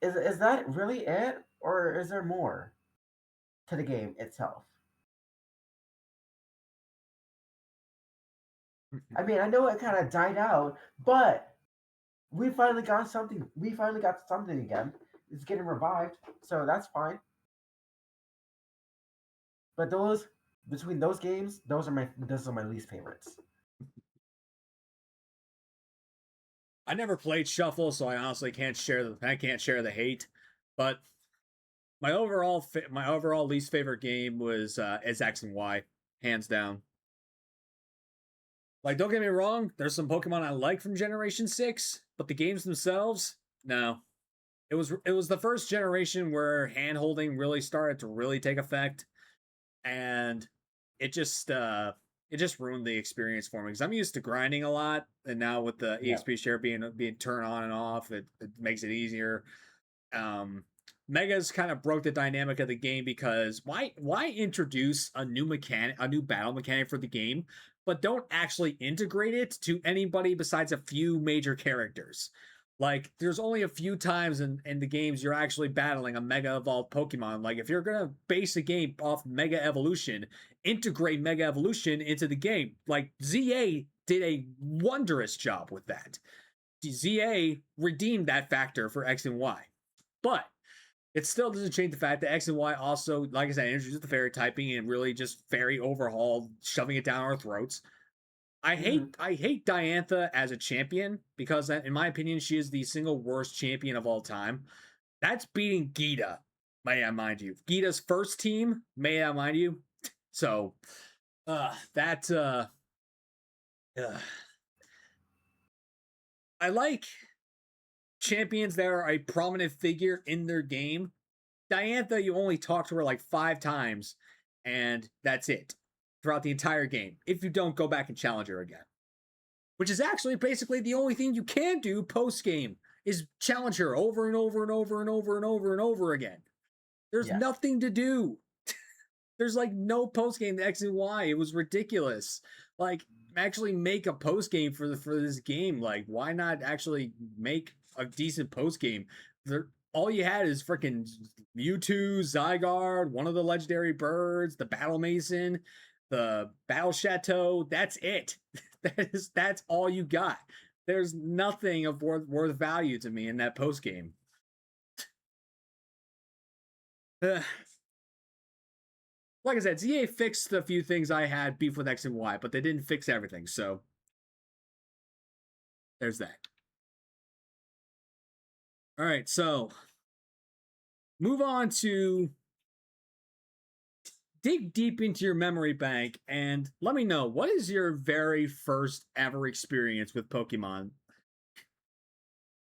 is that really it, or is there more to the game itself? I mean, I know it kind of died out, but we finally got something. We finally got something again. It's getting revived, so that's fine. But those between those games, those are my least favorites. I never played Shuffle, so I honestly can't share the hate. But my overall least favorite game was is X and Y, hands down. Like, don't get me wrong, there's some Pokemon I like from Generation 6, but the games themselves, no. It was the first generation where hand holding really started to really take effect, and it just it just ruined the experience for me because I'm used to grinding a lot, and now with the Yeah, EXP share being turned on and off, it makes it easier. um Megas kind of broke the dynamic of the game because why introduce a new battle mechanic for the game, but don't actually integrate it to anybody besides a few major characters. Like, there's only a few times in the games you're actually battling a Mega Evolved Pokemon. Like, if you're gonna base a game off Mega Evolution, integrate Mega Evolution into the game. Like, ZA did a wondrous job with that. ZA redeemed that factor for X and Y. But it still doesn't change the fact that X and Y also, like I said, introduced the fairy typing and really just fairy overhaul, shoving it down our throats. I hmm hate I hate Diantha as a champion because, in my opinion, she is the single worst champion of all time. That's beating Gita, may I mind you. Gita's first team, may I mind you. So, that uh, I like champions that are a prominent figure in their game. Diantha, you only talk to her like 5 times, and that's it throughout the entire game. If you don't go back and challenge her again, which is actually basically the only thing you can do post game is challenge her over and over and over and over and over and over again. There's yeah, nothing to do. There's like no post game to X and Y. It was ridiculous. Like, actually make a post game for this game. Like, why not actually make a decent post game? All you had is freaking Mewtwo, Zygarde, one of the legendary birds, the Battle Mason, the Battle Chateau. That's it. That's all you got. There's nothing of worth value to me in that post game. like I said, ZA fixed a few things I had beef with X and Y, but they didn't fix everything. So there's that. All right, so move on to dig deep into your memory bank and let me know, what is your very first ever experience with Pokemon?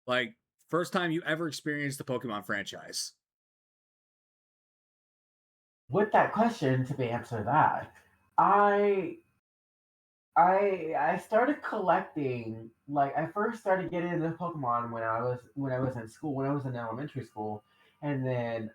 Like, first time you ever experienced the Pokemon franchise? With that question, to answer that, I I started collecting, like I first started getting into Pokemon when I was in school, when I was in elementary school, and then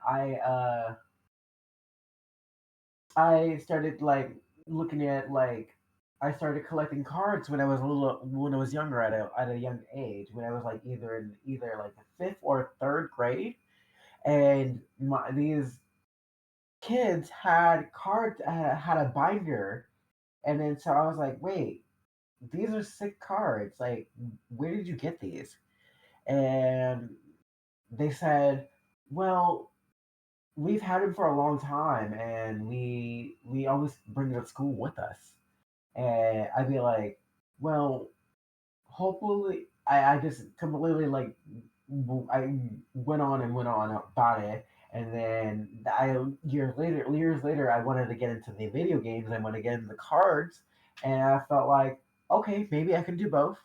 I started like looking at like I started collecting cards when I was when I was younger at a young age, when I was like either like the fifth or third grade, and these kids had cards, had a binder, and then so I was like, wait, these are sick cards. Like, where did you get these? And they said, well, we've had them for a long time, and we always bring it to school with us. And I'd be like, well, hopefully, I just completely like I went on and went on about it, and then years later, I wanted to get into the video games. I wanted to get into the cards, and I felt like, okay, maybe I can do both.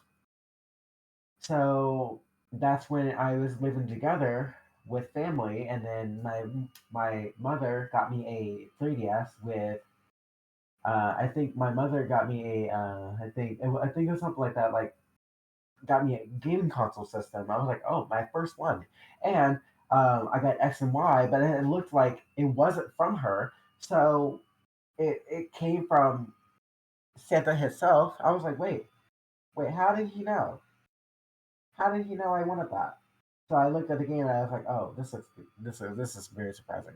So that's when I was living together with family, and then my mother got me a 3DS with. I think my mother got me a. I think it was something like that. Like got me a gaming console system. I was like, oh, my first one, and I got X and Y, but it looked like it wasn't from her. So it came from Santa himself. I was like, wait, how did he know? How did he know I wanted that? So I looked at the game and I was like, oh, this is very surprising.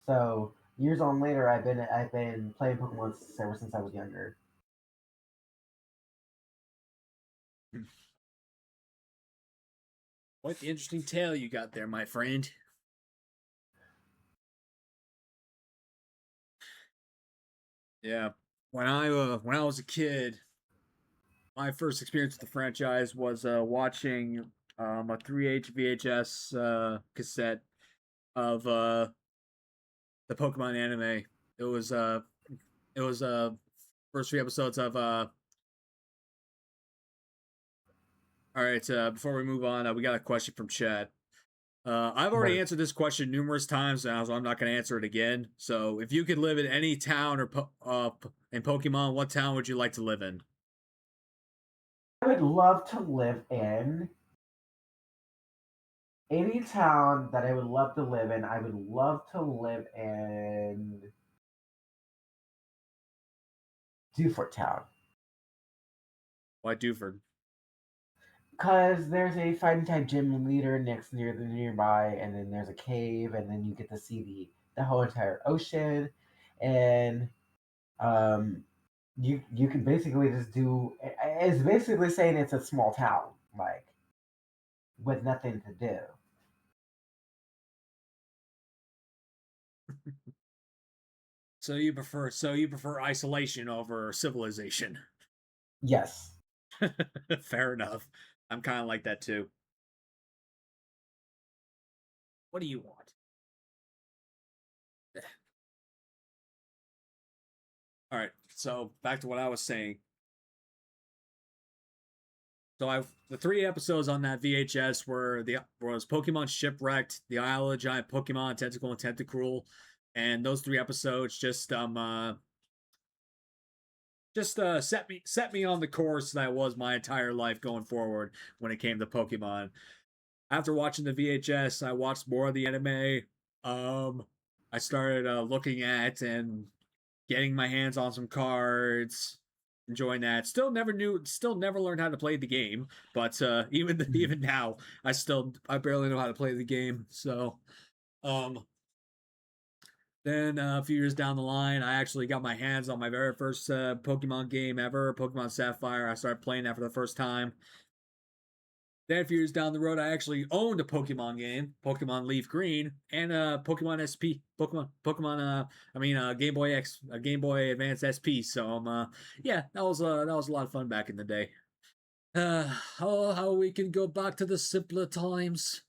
So years on later, I've been playing Pokemon ever since I was younger. Quite the interesting tale you got there, my friend. Yeah. When I was a kid, my first experience with the franchise was watching a 3H VHS cassette of the Pokemon anime. It was uh it was first three episodes of all right, before we move on, we got a question from Chad. I've already Right. answered this question numerous times now, so I'm not going to answer it again. So, if you could live in any town in Pokemon, what town would you like to live in? I would love to live in any town that I would love to live in. I would love to live in Dewford Town. Why Dewford? Because there's a fighting type gym leader near the nearby, and then there's a cave, and then you get to see the whole entire ocean, and um, you can basically just do. It's basically saying it's a small town, like with nothing to do. So you prefer isolation over civilization. Yes, Fair enough. I'm kind of like that too. What do you want? All right. So back to what I was saying. So I the three episodes on that VHS were the was Pokemon Shipwrecked, the Isle of Giant Pokemon, Tentacle and Tentacruel, and those three episodes just set me on the course that was my entire life going forward when it came to Pokemon. After watching the VHS, I watched more of the anime. Um, I started looking at and getting my hands on some cards, enjoying that. Still never learned how to play the game, but even now, I barely know how to play the game. So, um, then a few years down the line, I actually got my hands on my very first Pokemon game ever, Pokemon Sapphire. I started playing that for the first time. Then a few years down the road, I actually owned a Pokemon game, Pokemon Leaf Green, and a Pokemon SP, Game Boy X, Game Boy Advance SP. So yeah, that was a lot of fun back in the day. How we can go back to the simpler times.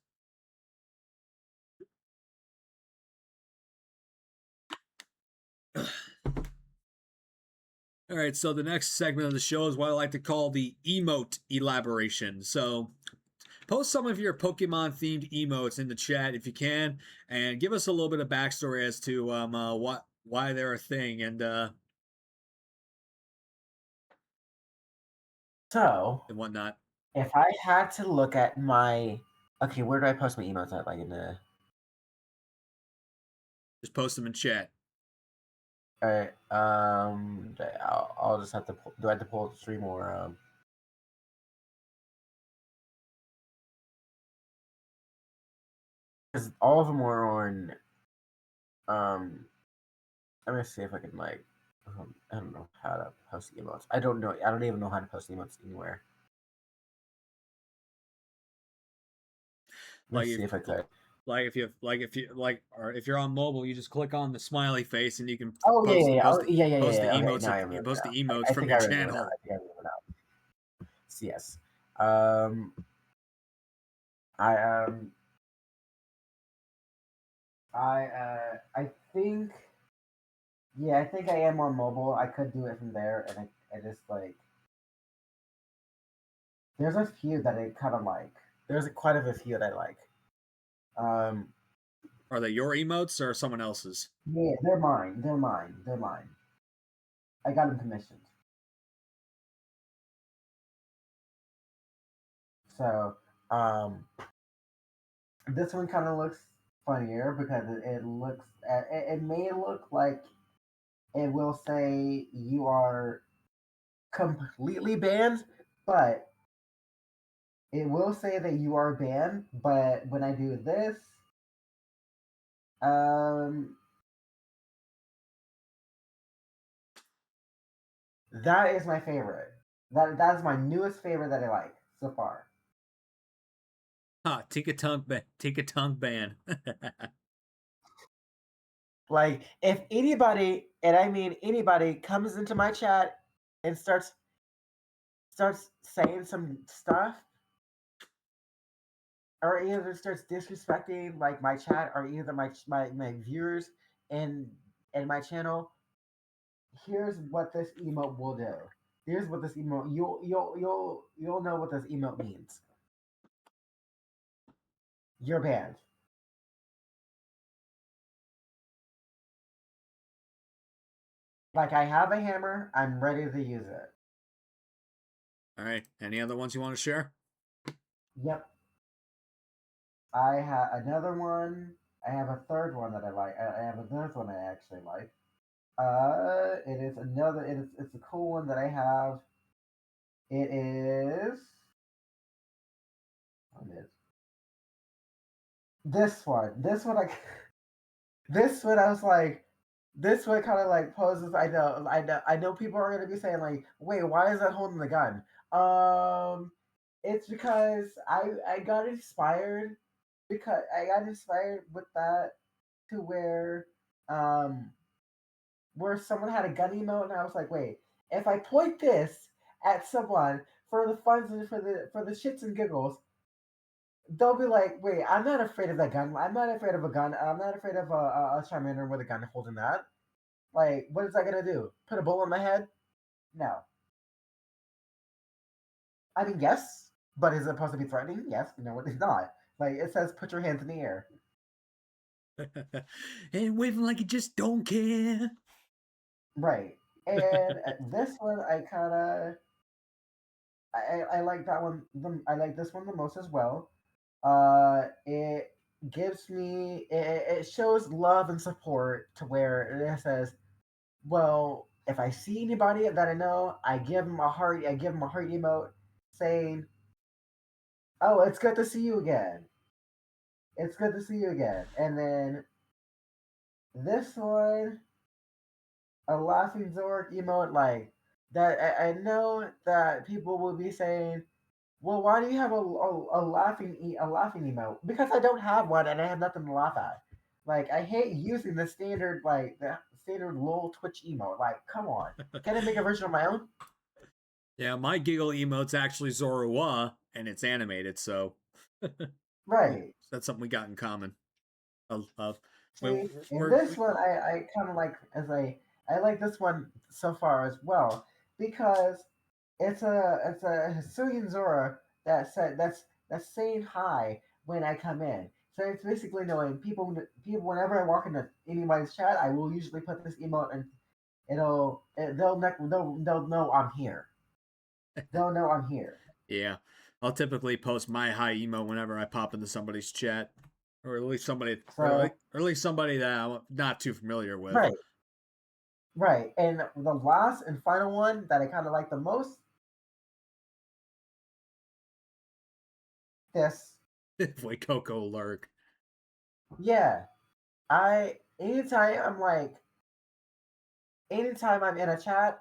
All right, so the next segment of the show is what I like to call the emote elaboration. So post some of your Pokemon themed emotes in the chat if you can, and give us a little bit of backstory as to why they're a thing So and whatnot. if I had to look at my okay, where do I post my emails at? Like in the Just post them in chat. all right, I'll just have to do I have to pull three more because all of them are on let me see if I can like I don't know how to post emotes. I don't know. I don't even know how to post emotes anywhere. Like Let's see if I could. or if you're on mobile, you just click on the smiley face and you can Oh yeah, post yeah, yeah. post Oh, the yeah, yeah, post yeah, the yeah. Okay, emotes now I of remember post now. the emotes I from think your I remember now. channel. I think I remember now. So, yes. Um, I I think yeah, I think I am on mobile. I could do it from there, and I just like there's a few that I kind of like. There's quite a few that I like. Um, Are they your emotes or someone else's? yeah, they're mine. They're mine. They're mine. I got them commissioned. So, this one kind of looks funnier because it looks it may look like it will say you are completely banned, but it will say that you are banned. But when I do this, um, that is my favorite. That is my newest favorite that I like so far. Tinka Tongue ban. Like if anybody, and I mean anybody, comes into my chat and starts saying some stuff, or either starts disrespecting like my chat, or either my viewers and my channel, here's what this emote will do. Here's what this emote you'll know what this emote means. You're banned. Like I have a hammer, I'm ready to use it. All right. Any other ones you want to share? Yep. I have another one. I have a third one that I like. I have another one I actually like. It is another. It's a cool one that I have. It is. What is this one? This one I. This one I was like. This one kind of like poses. I know. People are gonna be saying like, "Wait, why is that holding the gun?" It's because I got inspired with that to um where someone had a gun emote, and I was like, wait, if I point this at someone for the funs and for the shits and giggles, they'll be like, wait, I'm not afraid of that gun. I'm not afraid of a gun. I'm not afraid of a Charmander with a gun holding that. Like, what is that gonna do? Put a bullet in my head? No. I mean, yes, but is it supposed to be threatening? Yes. No, it's not. Like it says, put your hands in the air. And waving like you just don't care. Right. And this one, I kind of I like that one. I like this one the most as well. It gives me it shows love and support to where it says, well, if I see anybody that I know, I give them a heart. I give them a heart emote saying, "Oh, it's good to see you again. It's good to see you again." And then this one, a laughing Zork emote like that. I know that people will be saying, Well, why do you have a laughing emote? Because I don't have one and I have nothing to laugh at. Like I hate using the standard lol Twitch emote. Like, come on, can I make a version of my own? Yeah, my giggle emote's actually Zorua, and it's animated, so Right. that's something we got in common. We're, See, in we're, this one, I kind of like I like this one so far as well because it's a Hisuian Zora that's saying hi when I come in. So it's basically knowing people whenever I walk into anybody's chat, I will usually put this emote and they'll know I'm here. They'll know I'm here. yeah, I'll typically post my hi emo whenever I pop into somebody's chat, or So at least somebody that I'm not too familiar with. right, right, and the last and final one that I kind of like the most, this. Like Coco Lurk. Yeah, I anytime I'm like anytime I'm in a chat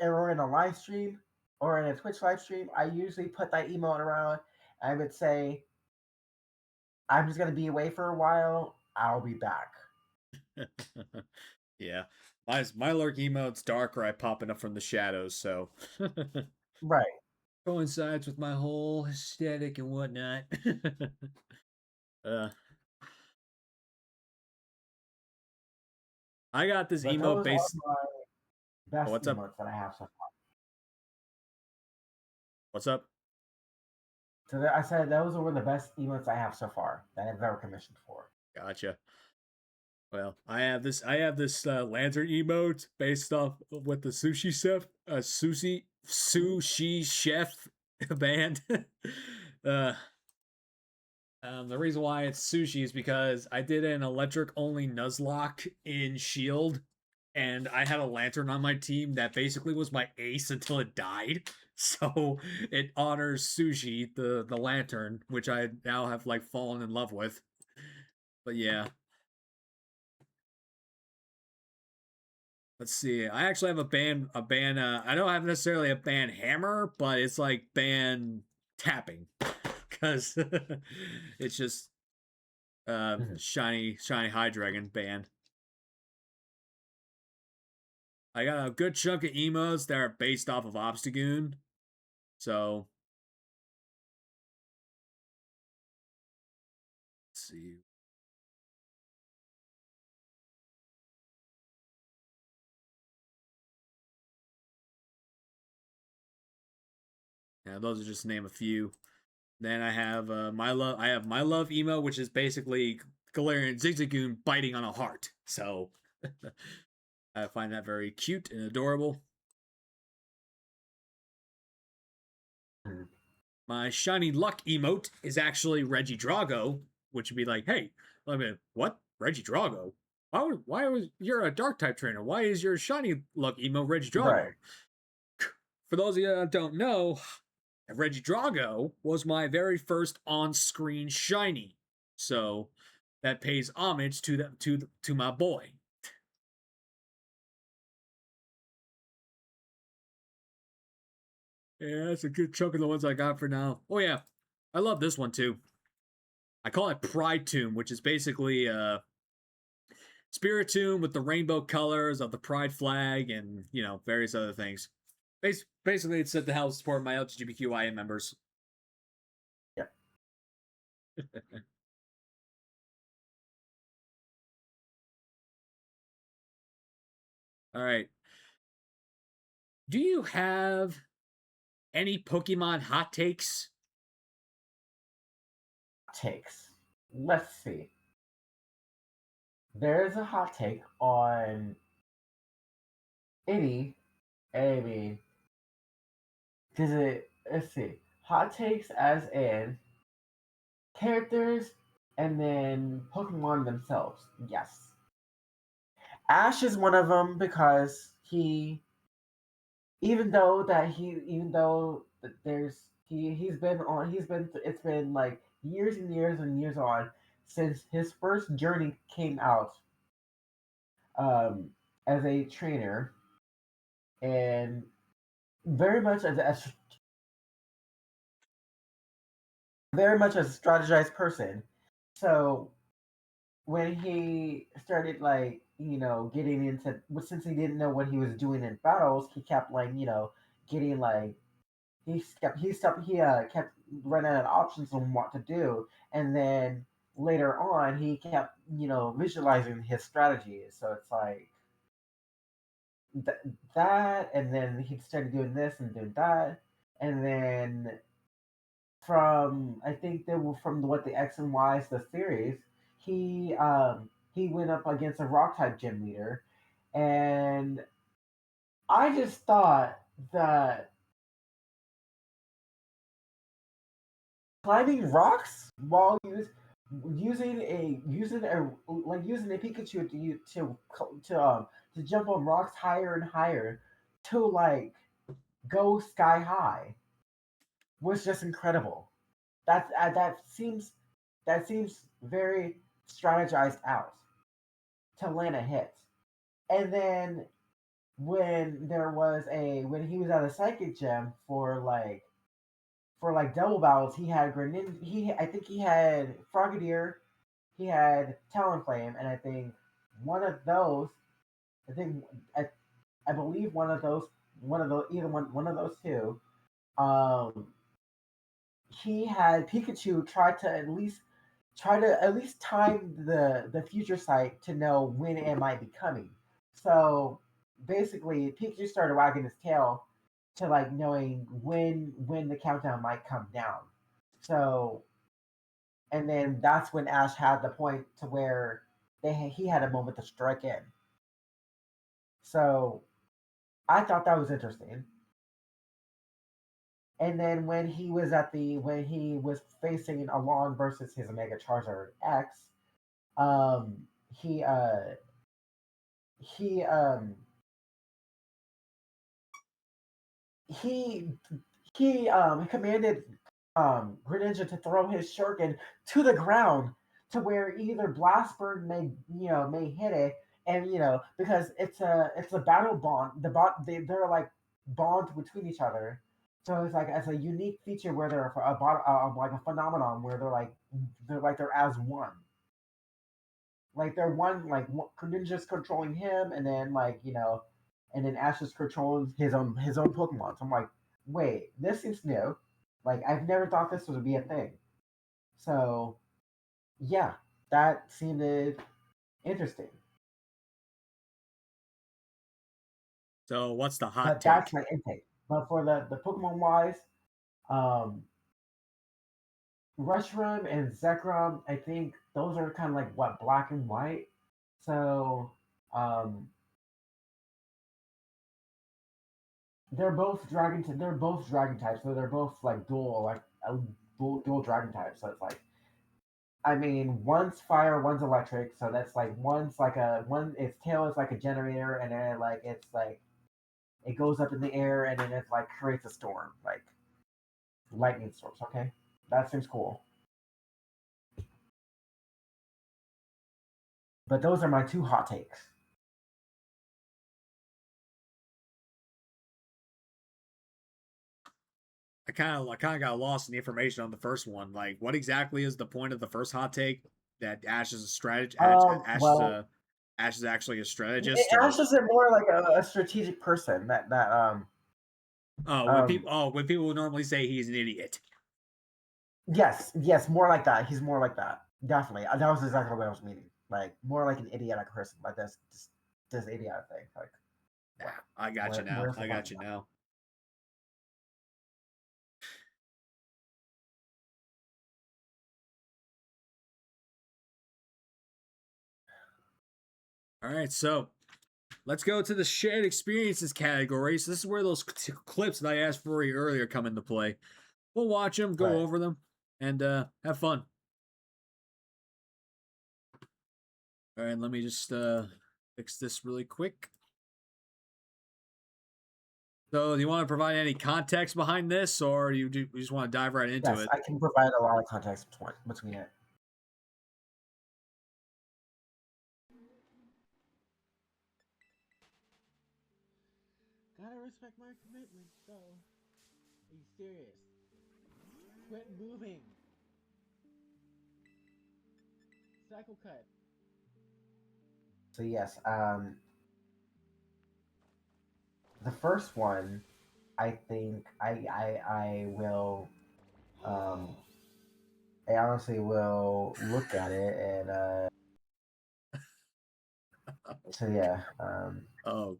or in a live stream or in a Twitch live stream, I usually put that emote around. I would say, I'm just gonna be away for a while. I'll be back. Yeah, my lurk emote's darker. I pop it up from the shadows, so Right. coincides with my whole aesthetic and whatnot. uh, I got this But emote those are based. my Oh, best what's up? emotes that I have so far. What's up? So I said those were the best emotes I have so far that I've ever commissioned for. Gotcha. Well, I have this lantern emote based off of what the sushi chef band. uh, the reason why it's sushi is because I did an electric only Nuzlocke in Shield, and I had a lantern on my team that basically was my ace until it died. So it honors sushi, the lantern, which I now have like fallen in love with. But yeah, let's see. I actually have a band. I don't have necessarily a band hammer, but it's like band tapping because it's just Mhm. shiny high dragon band. I got a good chunk of emotes that are based off of Obstagoon, so let's see. Yeah, those are just to name a few. Then I have my love. I have my love emo, which is basically Galarian Zigzagoon biting on a heart. So I find that very cute and adorable. Mhm. My shiny luck emote is actually Regidrago, which would be like, hey, I mean, what Regidrago? Why was you're a dark type trainer? Why is your shiny luck emo Right. Regidrago? For those of you that don't know, Regidrago was my very first on-screen shiny, so that pays homage to my boy. Yeah, that's a good chunk of the ones I got for now. Oh yeah, I love this one too. I call it Pride Tomb, which is basically Spiritomb with the rainbow colors of the Pride flag and various other things. Basically, it's said to help support my LGBTQIA members. Yeah. All right. Do you have any Pokemon hot takes? Takes. Let's see. There's a hot take on any. I mean, does it? Let's see. Hot takes as in characters and then Pokemon themselves. Yes. Ash is one of them because even though there's he's been on he's been it's been like years and years and years on since his first journey came out um as a trainer and very much as very much a strategized person. So when he started like getting into, since he didn't know what he was doing in battles, he kept like getting like he kept running out of options on what to do, and then later on he kept visualizing his strategies. So it's like th- that, and then he started doing this and doing that, and then from I think they were from what the X and Y's the series, he went up against a rock type gym leader, and I just thought that climbing rocks while using a Pikachu to jump on rocks higher and higher to like go sky high was just incredible. That seems very strategized out to land a hit. And then when he was at a psychic gem for double battles, he had Grenin. I think he had Frogadier, he had Talonflame, and I think one of those. I think I, I believe one of those two. Um, he had Pikachu try to at least time the future sight to know when it might be coming. So basically, Pikachu started wagging his tail to like knowing when the countdown might come down. So and then that's when Ash had the point to where he had a moment to strike in. So I thought that was interesting. And then when he was facing Alon versus his Mega Charizard X, um, he he he commanded Greninja to throw his shuriken to the ground to where either Blastburn may hit it, and because it's a battle bond, they're like bond between each other. So it's like as a unique feature where they're like a phenomenon where they're as one. Like they're one, like Greninja's controlling him, and then and then Ash is controlling his own Pokemon. So I'm like, wait, this seems new. Like I've never thought this would be a thing. So yeah, that seemed interesting. So what's the hot But that's take? my intake. But for the Pokemon wise, um, Reshiram and Zekrom, I think those are kind of like what black and white. So um, they're both dragon types, so they're both like dual dragon types. So it's like I mean one's fire, one's electric. So that's like one its tail is like a generator, and then it's like it goes up in the air, and then it like creates a storm, like lightning storms. Okay, that seems cool. But those are my two hot takes. I kind of got lost in the information on the first one. Like, what exactly is the point of the first hot take? That Ash is a strategist. Well, Ash is actually a strategist, Ash or is more like a strategic person um when people would normally say he's an idiot. yes, more like that. He's more like that. Definitely. That was exactly what I was meaning. Like more like an idiotic person, like this idiotic thing. Like Nah, what? I got you now. Where's the I fun got in you that? now. All right, so let's go to the shared experiences category. So this is where those clips that I asked for you earlier come into play. We'll watch them, go Right. over them, and have fun. All right, let me just fix this really quick. So, do you want to provide any context behind this, or you just want to dive right into Yes, it? I can provide a lot of context between it. Gotta respect my commitment, though. Are you serious? Quit moving. cycle cut. So yes, the first one, I think I will, I honestly will look at it and so yeah, Oh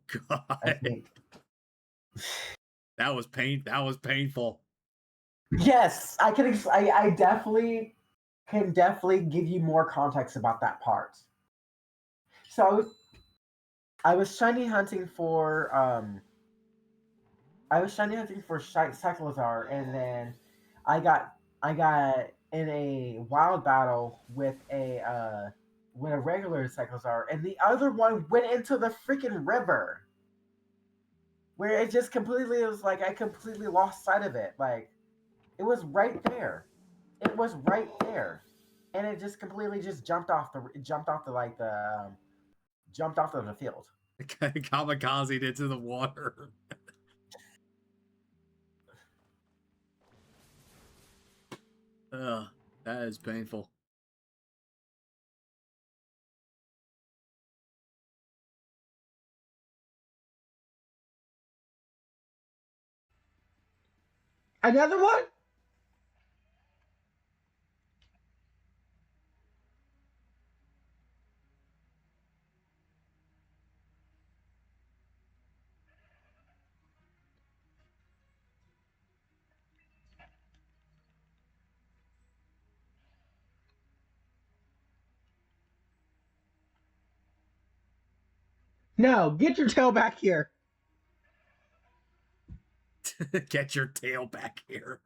I God, think that was painful. yes, I can. I definitely can definitely give you more context about that part. So I was shiny hunting for Cyclozar, and then I got in a wild battle with a regular Cyclozar, and the other one went into the freaking river, where it just completely it was like I completely lost sight of it. Like it was right there, it was right there, and it just completely just jumped off of the field. Kamikaze into the water. Ugh, that is painful. Another one? No, get your tail back here. Get your tail back here.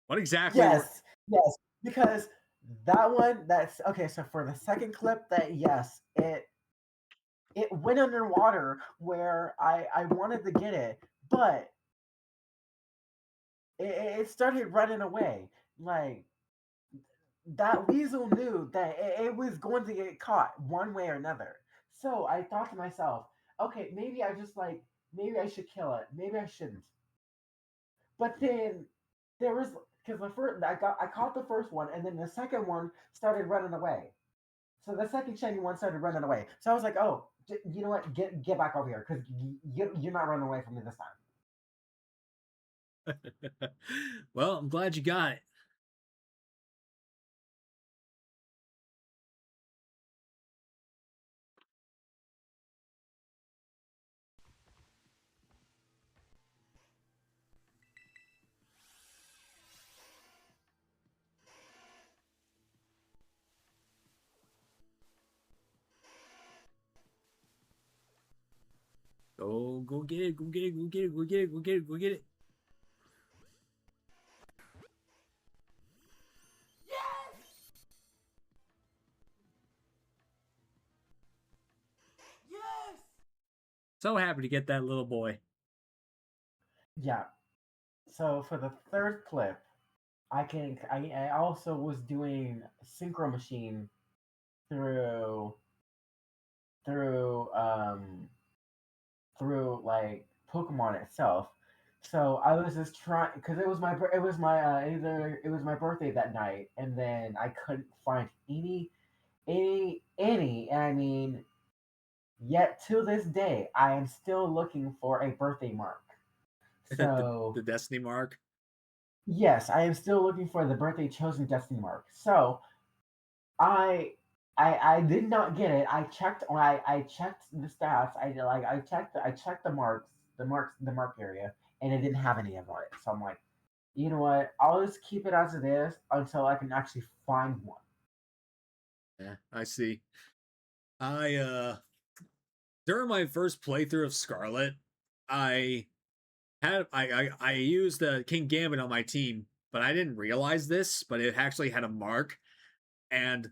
What exactly were Yes, because that one that's okay. So for the second clip, that yes, it went underwater where I wanted to get it, but it started running away. Like that weasel knew that it was going to get caught one way or another. So I thought to myself, okay, maybe maybe I should kill it. Maybe I shouldn't. But then there was because the first I caught the first one, and then the second one started running away. So the second shiny one started running away. So I was like, oh, you know what? Get back over here because you're not running away from me this time. Well, I'm glad you got it. Go get it, go get it, go get it, go get it, go get it, go get it. So happy to get that little boy. Yeah. So for the third clip, I also was doing synchro machine through through um through like Pokemon itself. So I was just trying because it was my birthday that night, and then I couldn't find any. And I mean, yet to this day, I am still looking for a birthday mark. The So Destiny mark. yes, I am still looking for the birthday chosen destiny mark. So I I did not get it. I checked the stats. I checked the mark area, and it didn't have any of it. So I'm like, you know what? I'll just keep it as it is until I can actually find one. Yeah, I see. I during my first playthrough of Scarlet, I I used King Gambit on my team, but I didn't realize this, but it actually had a mark, and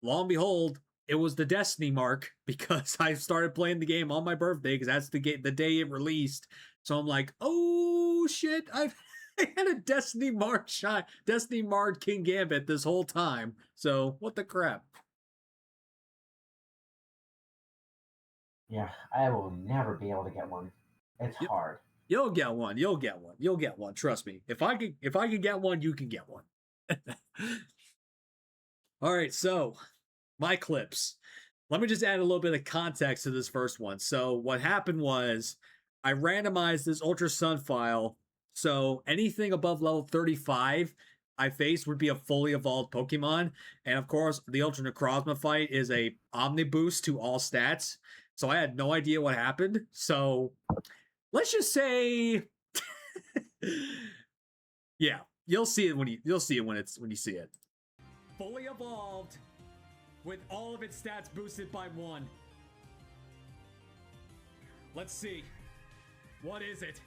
lo and behold, it was the Destiny mark because I started playing the game on my birthday because that's the day it released. So I'm like, oh shit, I've I had a Destiny marked King Gambit this whole time. So what the crap? Yeah, I will never be able to get one. It's Yep. hard. You'll get one. You'll get one. You'll get one. Trust me. If I could get one, you can get one. All right, so my clips. Let me just add a little bit of context to this first one. So what happened was I randomized this Ultra Sun file. So anything above level 35 I faced would be a fully evolved Pokemon. And of course, the Ultra Necrozma fight is a Omni boost to all stats. So I had no idea what happened. So let's just say yeah, you'll see it when you see it. Fully evolved with all of its stats boosted by 1. Let's see. What is it?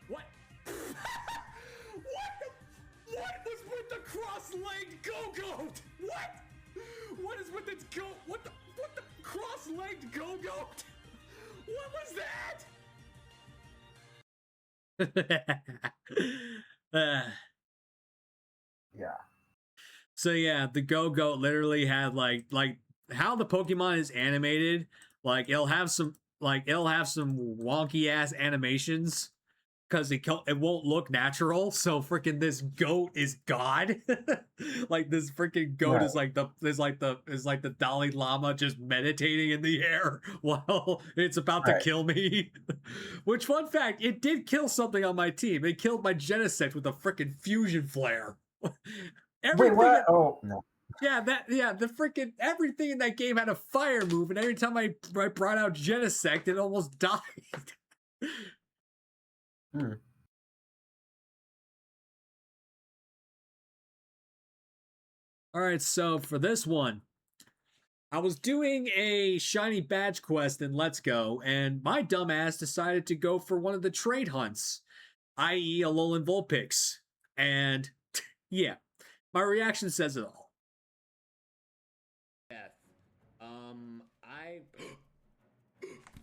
What? What was with the cross-legged Go-Goat? What? What is with its what the cross-legged Go-Goat? What was that? Yeah. So yeah, the Go-Goat literally had like how the Pokemon is animated, like it'll have some wonky ass animations because it won't look natural. So freaking this goat is God. Like this freaking goat is like the Dalai Lama just meditating in the air while it's about to kill me. Which, fun fact, it did kill something on my team. It killed my Genesect with a freaking fusion flare. Wait, what? Oh no. Yeah, the freaking everything in that game had a fire move, and every time I brought out Genesect, it almost died. All right, so for this one, I was doing a shiny badge quest in Let's Go, and my dumbass decided to go for one of the trade hunts, i.e. a Alolan Vulpix. And yeah, my reaction says it all.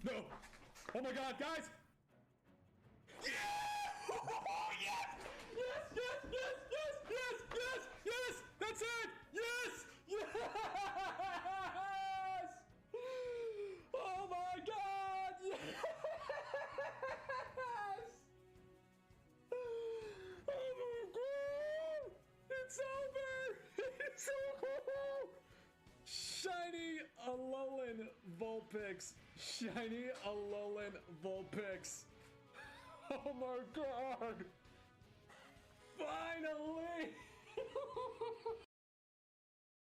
No! Oh my god, guys! Yeah! Oh, yes! Yes! That's it! Yes! Oh my god! Yes! Oh my god! It's over! It's over! Shiny Alolan Vulpix. Shiny Alolan Vulpix. Oh my god! Finally!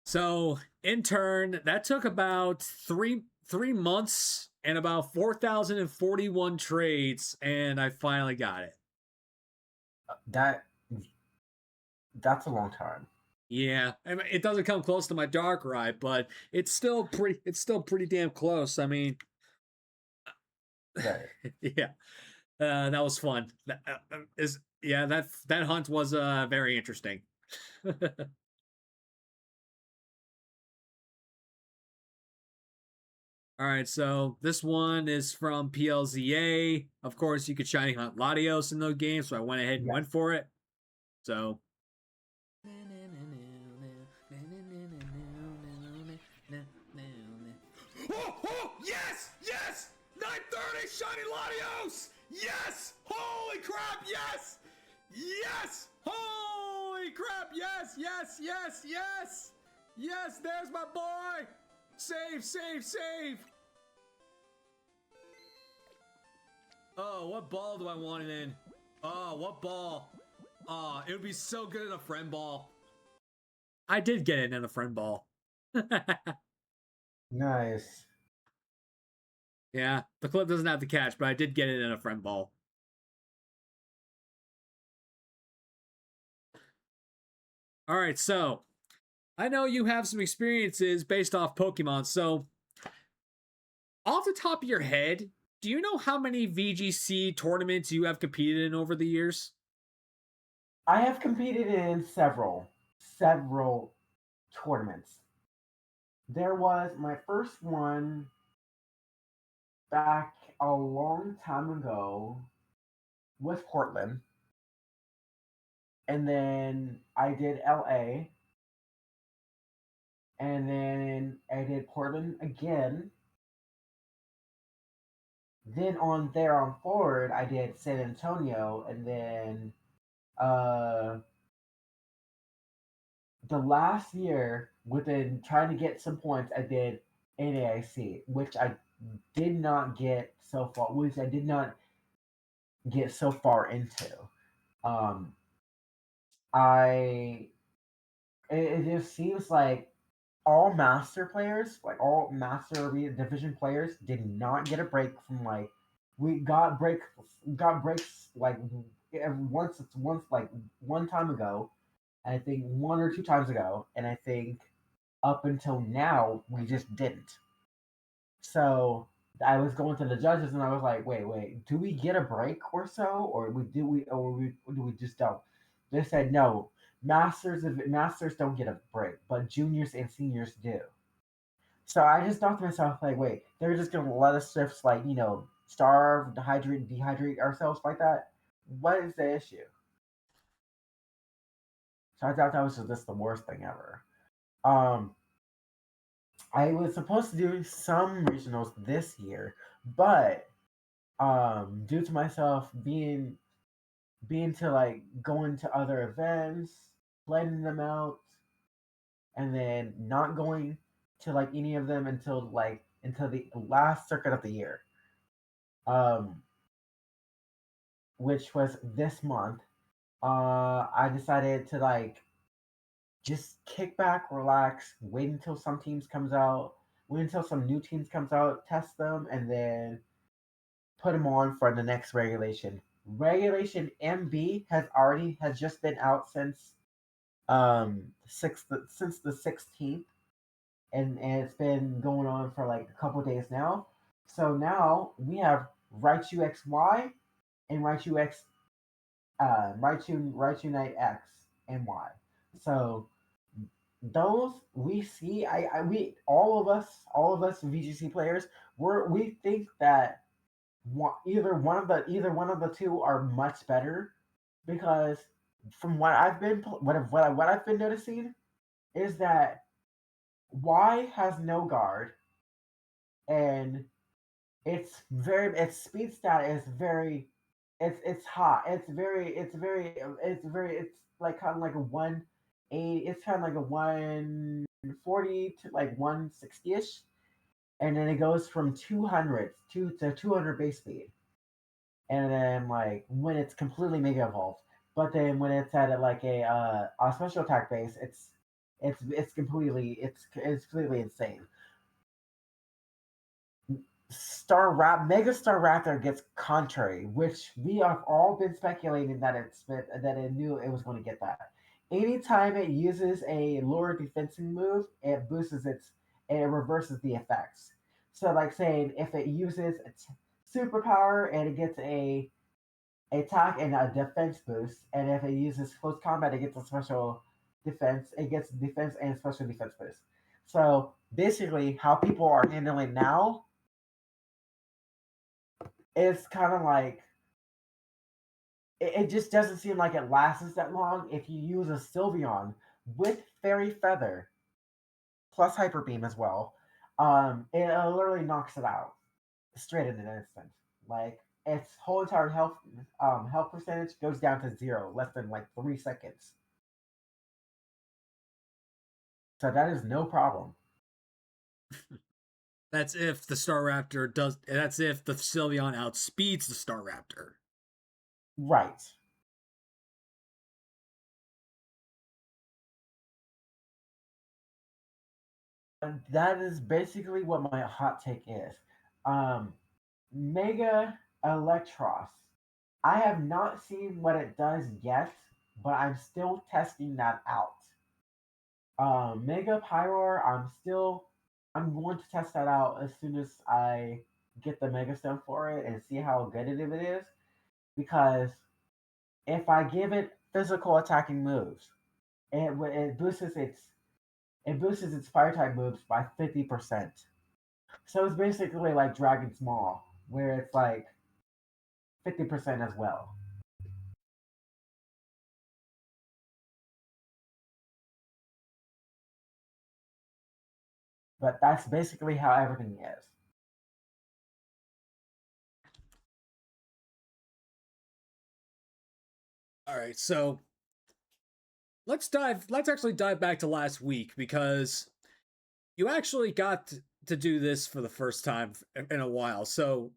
So, in turn, that took about three months and about 4,041 trades, and I finally got it. That's a long time. Yeah, I mean, it doesn't come close to my Darkrai, but it's still pretty damn close. I mean, yeah, that was fun. That hunt was very interesting. All right, so this one is from PLZA. Of course, you could shiny hunt Latios in those games, so I went ahead and went for it. So. Oh, yes! 930 shiny Latios! Yes! Holy crap, yes! Yes! Holy crap, yes! Yes, there's my boy! Save! Oh, what ball do I want it in? Oh, what ball? Oh, it would be so good in a friend ball. I did get it in a friend ball. Nice. Yeah, the clip doesn't have the catch, but I did get it in a friend ball. All right, so I know you have some experiences based off Pokemon, so off the top of your head, do you know how many VGC tournaments you have competed in over the years? I have competed in several tournaments. There was my first one back a long time ago with Portland. And then I did LA. And then I did Portland again. Then on forward, I did San Antonio, and then the last year, within trying to get some points, I did NAIC, which I did not get so far, which I did not get so far into. Um, I it just seems like all master players, like all master arena division players, did not get a break from like we got breaks like once like one time ago, I think one or two times ago, and I think up until now we just didn't. So I was going to the judges and I was like, wait, do we get a break or so, or do we just don't? They said no. Masters don't get a break, but juniors and seniors do. So I just thought to myself, like, wait, they're just gonna let us just like starve, dehydrate ourselves like that. What is the issue? So I thought that was just the worst thing ever. Um, I was supposed to do some regionals this year, but due to myself being to like going to other events, planning them out, and then not going to like any of them until the last circuit of the year, um, which was this month. I decided to like just kick back, relax, wait until some teams comes out, wait until some new teams comes out, test them, and then put them on for the next regulation. Regulation MB has just been out since the 16th, and it's been going on for like a couple days now. So now we have Raichu XY and Raichu Knight X and Y. So those we see, I we all of us VGC players, we think that either one of the two are much better, because from what I've been noticing is that Y has no guard, and its speed stat is very it's hot. It's like kind of like a 180. It's kind of like a 140 to like 160 ish, and then it goes from 200 to 200 base speed, and then like when it's completely mega evolved. But then when it's at like a special attack base, it's completely insane. Mega Star Raptor gets contrary, which we have all been speculating that it knew it was going to get that. Anytime it uses a lower defensing move, it reverses the effects. So like saying if it uses superpower and it gets a attack and a defense boost, and if it uses close combat, it gets a special defense. It gets defense and special defense boost. So basically, how people are handling now, it's kind of like it just doesn't seem like it lasts that long if you use a Sylveon with Fairy Feather plus Hyper Beam as well. It literally knocks it out straight in an instant. Like its whole entire health percentage goes down to zero, less than like 3 seconds. So that is no problem. That's if the Staraptor does. That's if the Sylveon outspeeds the Staraptor. Right. And that is basically what my hot take is. Um, Mega Electros. I have not seen what it does yet, but I'm still testing that out. Mega Pyroar, I'm going to test that out as soon as I get the Mega Stone for it and see how good it is. Because if I give it physical attacking moves, it boosts its fire type moves by 50%. So it's basically like Dragon's Maul, where it's like 50% as well. But that's basically how everything is. All right, so let's actually dive back to last week, because you actually got to do this for the first time in a while. So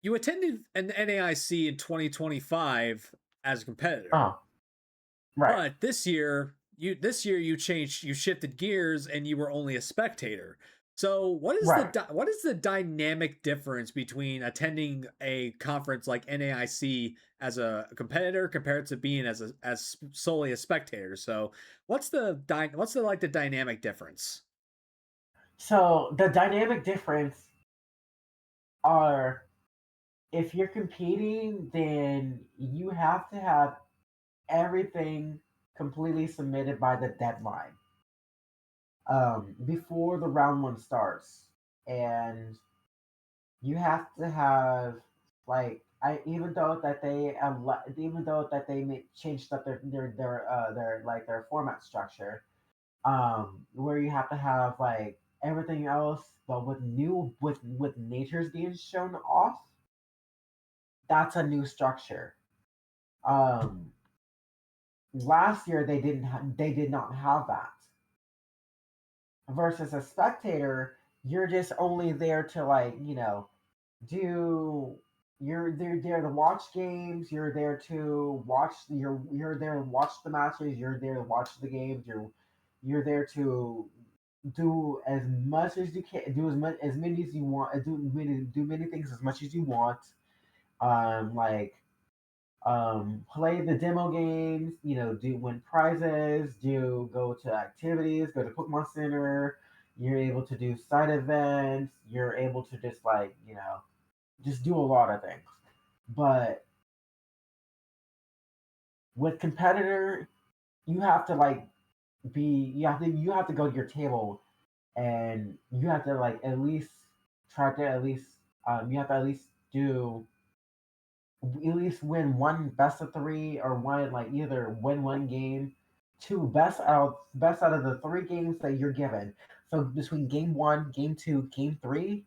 you attended an NAIC in 2025 as a competitor. Oh, right. But this year you changed, you shifted gears, and you were only a spectator. So what is Right. what is the dynamic difference between attending a conference like NAIC as a competitor compared to being as solely a spectator? So what's the like the dynamic difference? So the dynamic difference are, if you're competing, then you have to have everything completely submitted by the deadline, before the round one starts, and you have to have, like, even though that they changed up their format structure, where you have to have like everything else, but with nature's being shown off. That's a new structure. Um, Last year they did not have that. Versus a spectator, you're just only there to, like, do you're there to watch games. You're there to watch. You're there to watch the matches. You're there to watch the games. You're there to do as much as you can. Do as many as you want. Do many things as much as you want. Like, play the demo games. Do win prizes. Do go to activities. Go to Pokemon Center. You're able to do side events. You're able to just, like, just do a lot of things. But with competitor, you have to, like, you have to go to your table, and you have to, like, at least try to at least you have to at least win one best of three, or one, like, either win one game, two best out of the three games that you're given. So between game one, game two, game three.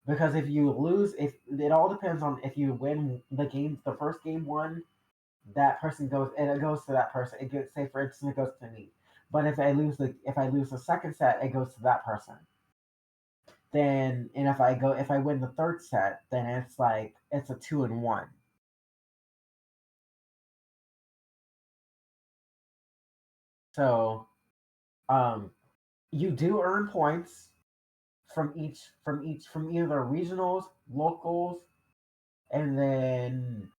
Because if you lose, if it all depends on if you win the first game one, that person goes, and it goes to that person. It goes, say for instance, it goes to me. But if I lose the second set, it goes to that person. Then, and if I win the third set, then it's a 2-1. So, um, you do earn points from either regionals, locals, and then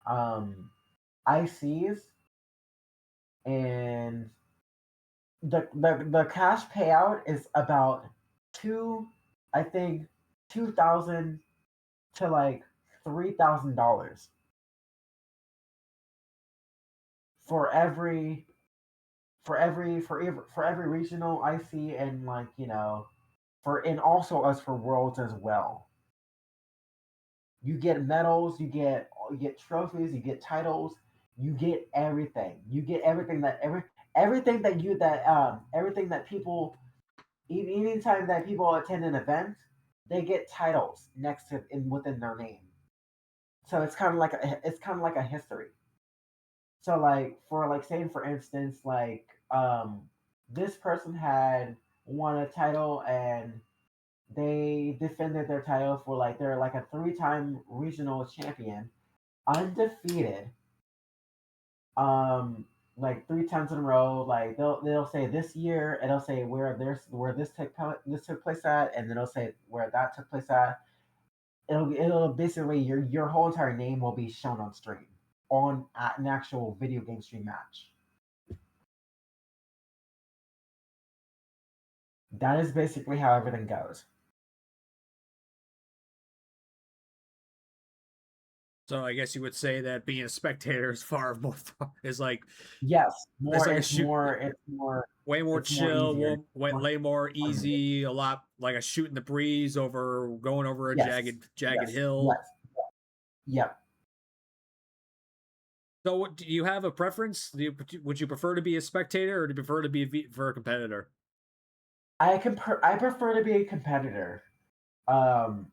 ICs, and the cash payout is about two, I think, 2,000 to like $3,000 for every regional IC, and, like, and also as for worlds as well. You get medals, you get trophies, you get titles, you get everything. You get everything that people, anytime that people attend an event, they get titles next to in within their name. So it's kind of like a history. So, like, for, like, saying for instance, like, this person had won a title, and they defended their title for, like, they're like a three-time regional champion, undefeated, um like, three times in a row. Like, they'll say this year, and they'll say where this took place at, and then they'll say where that took place at. It'll basically, your whole entire name will be shown on stream, on an actual video game stream match. That is basically how everything goes. So I guess you would say that being a spectator is far more is like Yes, it's more. like a It's shoot more. It's more. way more It's more chill, easier. way more easy, a lot like a shoot in the breeze over going over a Yes. jagged Yes. hill. Yes. Yep. So, what do you have a preference? Would you prefer to be a spectator, or do you prefer to be for a competitor? I prefer to be a competitor. Um,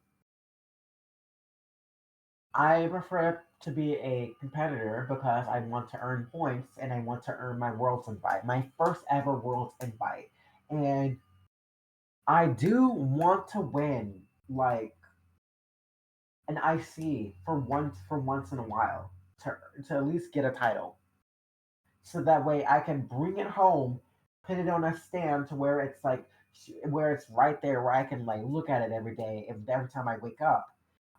I prefer to be a competitor because I want to earn points and I want to earn my Worlds invite, my first ever Worlds invite. And I do want to win like an IC for once in a while to at least get a title. So that way I can bring it home, put it on a stand to where it's like where it's right there where I can like look at it every day. If every time I wake up,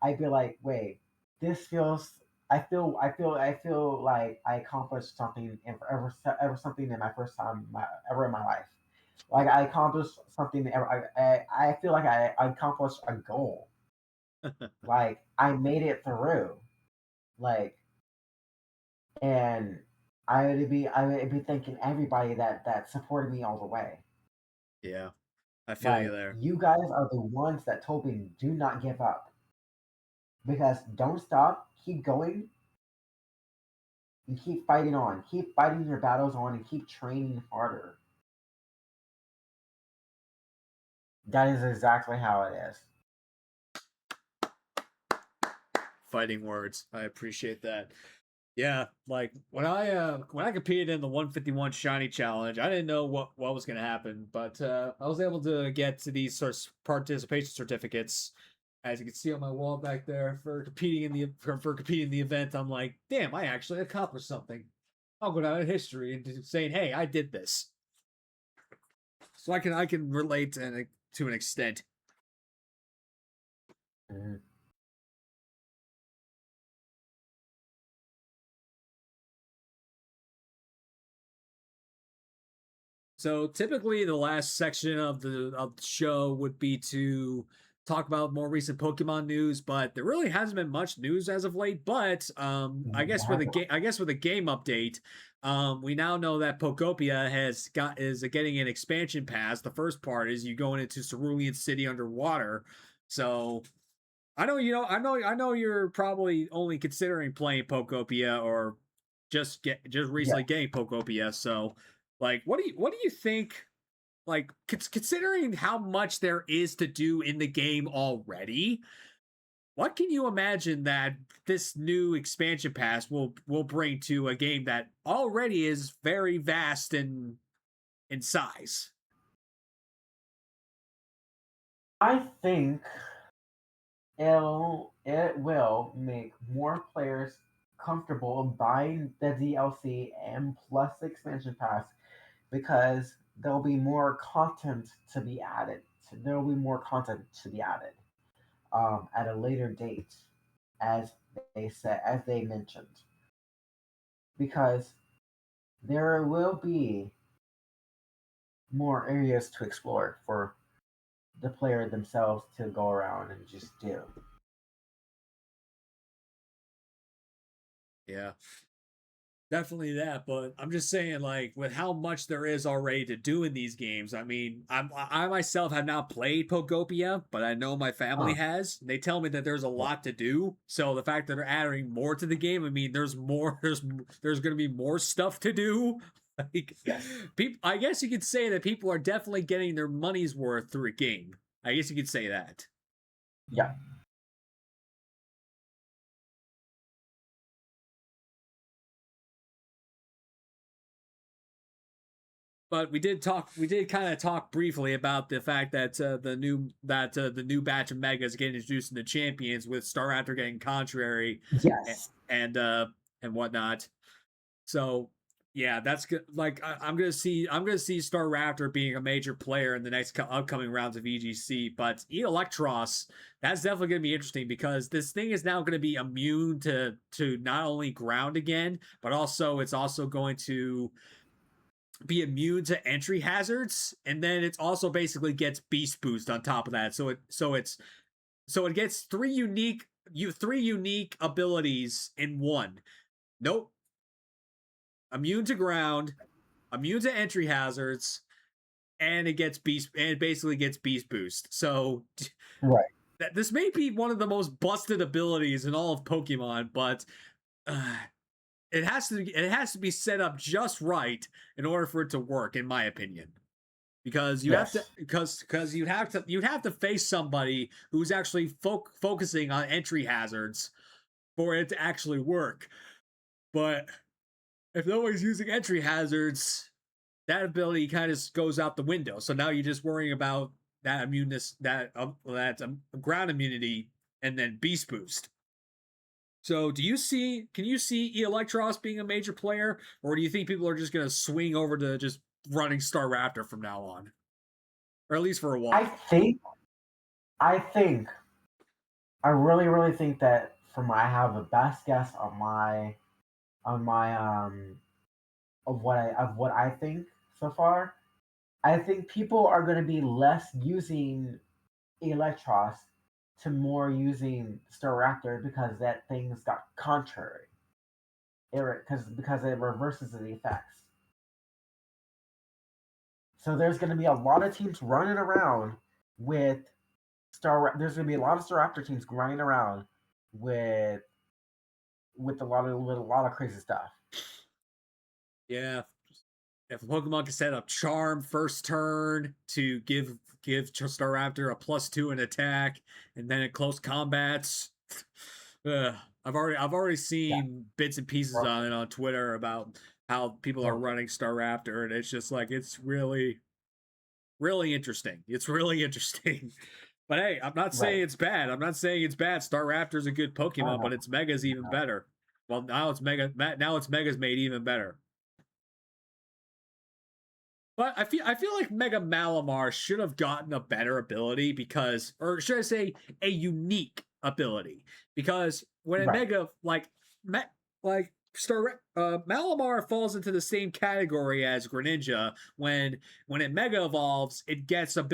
I'd be like, wait, this feels. I feel like I accomplished something ever something in my first time ever in my life. Like I accomplished something. I feel like I accomplished a goal. Like I made it through. Like and I would be thanking everybody that supported me all the way. Yeah, I feel you Like there. you guys are the ones that told me do not give up because don't stop, keep going, and keep fighting on, keep fighting your battles on, and keep training harder. That is exactly how it is. Fighting words. I appreciate that. Yeah, like when I competed in the 151 shiny challenge, I didn't know what was going to happen, but I was able to get to these sorts of participation certificates, as you can see on my wall back there, for competing in for competing in the event. I'm like, damn, I actually accomplished something. I'll go down in history and saying, hey, I did this. So I can relate to an extent. Mhm. So typically, the last section of the show would be to talk about more recent Pokemon news, but there really hasn't been much news as of late. But I guess with a Exactly. game, update, we now know that Pokopia is getting an expansion pass. The first part is you going into Cerulean City underwater. So I know you're probably only considering playing Pokopia or just recently Yes. getting Pokopia. So, like, what do you think? Like, considering how much there is to do in the game already, what can you imagine that this new expansion pass will bring to a game that already is very vast in size? I think it will make more players comfortable buying the DLC and plus the expansion pass because there'll be more content to be added. There will be more content to be added at a later date, as as they mentioned, because there will be more areas to explore for the player themselves to go around and just do. Yeah. Definitely that, but I'm just saying, like, with how much there is already to do in these games. I mean, I myself have not played Pokopia, but I know my family Huh. has. They tell me that there's a Yeah. lot to do. So the fact that they're adding more to the game, I mean, there's more. There's going to be more stuff to do. Like, Yes. people, I guess you could say that people are definitely getting their money's worth through a game. I guess you could say that. Yeah. But we did kind of talk briefly about the fact that the new batch of megas getting introduced into champions, with Star Raptor getting contrary Yes. and whatnot. So yeah, that's good. Like I'm gonna see Star Raptor being a major player in the next upcoming rounds of VGC. But Electros, that's definitely gonna be interesting because this thing is now gonna be immune to not only ground again, but also it's also going to be immune to entry hazards, and then it also basically gets beast boost on top of that. So it gets three unique abilities in one. Nope, immune to ground, immune to entry hazards, and it basically gets beast boost. So Right. this may be one of the most busted abilities in all of Pokemon, but uh, it has to be set up just right in order for it to work, in my opinion. Because you have to Yes. because you'd have to face somebody who's actually focusing on entry hazards for it to actually work. But if nobody's using entry hazards, that ability kind of goes out the window. So now you're just worrying about that immuneness, that ground immunity, and then beast boost. So can you see Electros being a major player, or do you think people are just going to swing over to just running Staraptor from now on, or at least for a while? I really, really think that I have the best guess on my of what I think so far. I think people are going to be less using Electros to more using Staraptor because that thing's got contrary. Because it reverses the effects. So there's going to be a lot of teams running around with There's going to be a lot of Staraptor teams running around with a lot of crazy stuff. Yeah, if a Pokemon can set up Charm first turn to give Staraptor a +2 in attack, and then in close combats, I've already seen bits and pieces on it on Twitter about how people are running Staraptor, and it's just like it's really, really interesting. It's really interesting. But hey, I'm not saying it's bad. I'm not saying it's bad. Staraptor's a good Pokemon, but its Mega's even better. Well, now its Mega's made even better. But I feel like Mega Malamar should have gotten a better ability because, or should I say, a unique ability, because when a Mega Malamar falls into the same category as Greninja. When it Mega evolves, it gets an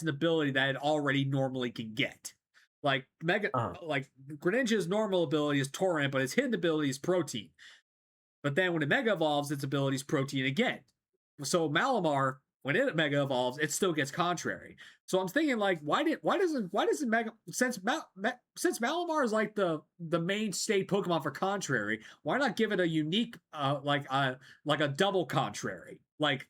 ability that it already normally can get. Like Greninja's normal ability is Torrent, but its hidden ability is Protein. But then when it Mega evolves, its ability is Protein again. So Malamar, when it Mega evolves, it still gets Contrary. So I'm thinking, like, why doesn't Mega, since Malamar is like the mainstay Pokemon for Contrary, why not give it a unique like a double Contrary? Like,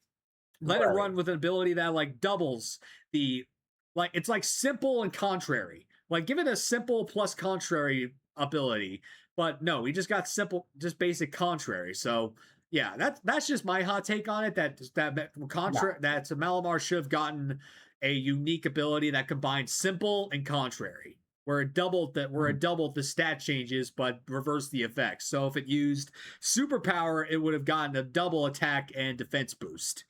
let it run with an ability that like doubles the, like, it's like simple and Contrary. Like, give it a simple plus Contrary ability. But no, we just got simple, just basic Contrary. So yeah, that's just my hot take on it. That Malamar should have gotten a unique ability that combines simple and Contrary, where it doubled the stat changes but reversed the effects. So if it used Superpower, it would have gotten a double attack and defense boost.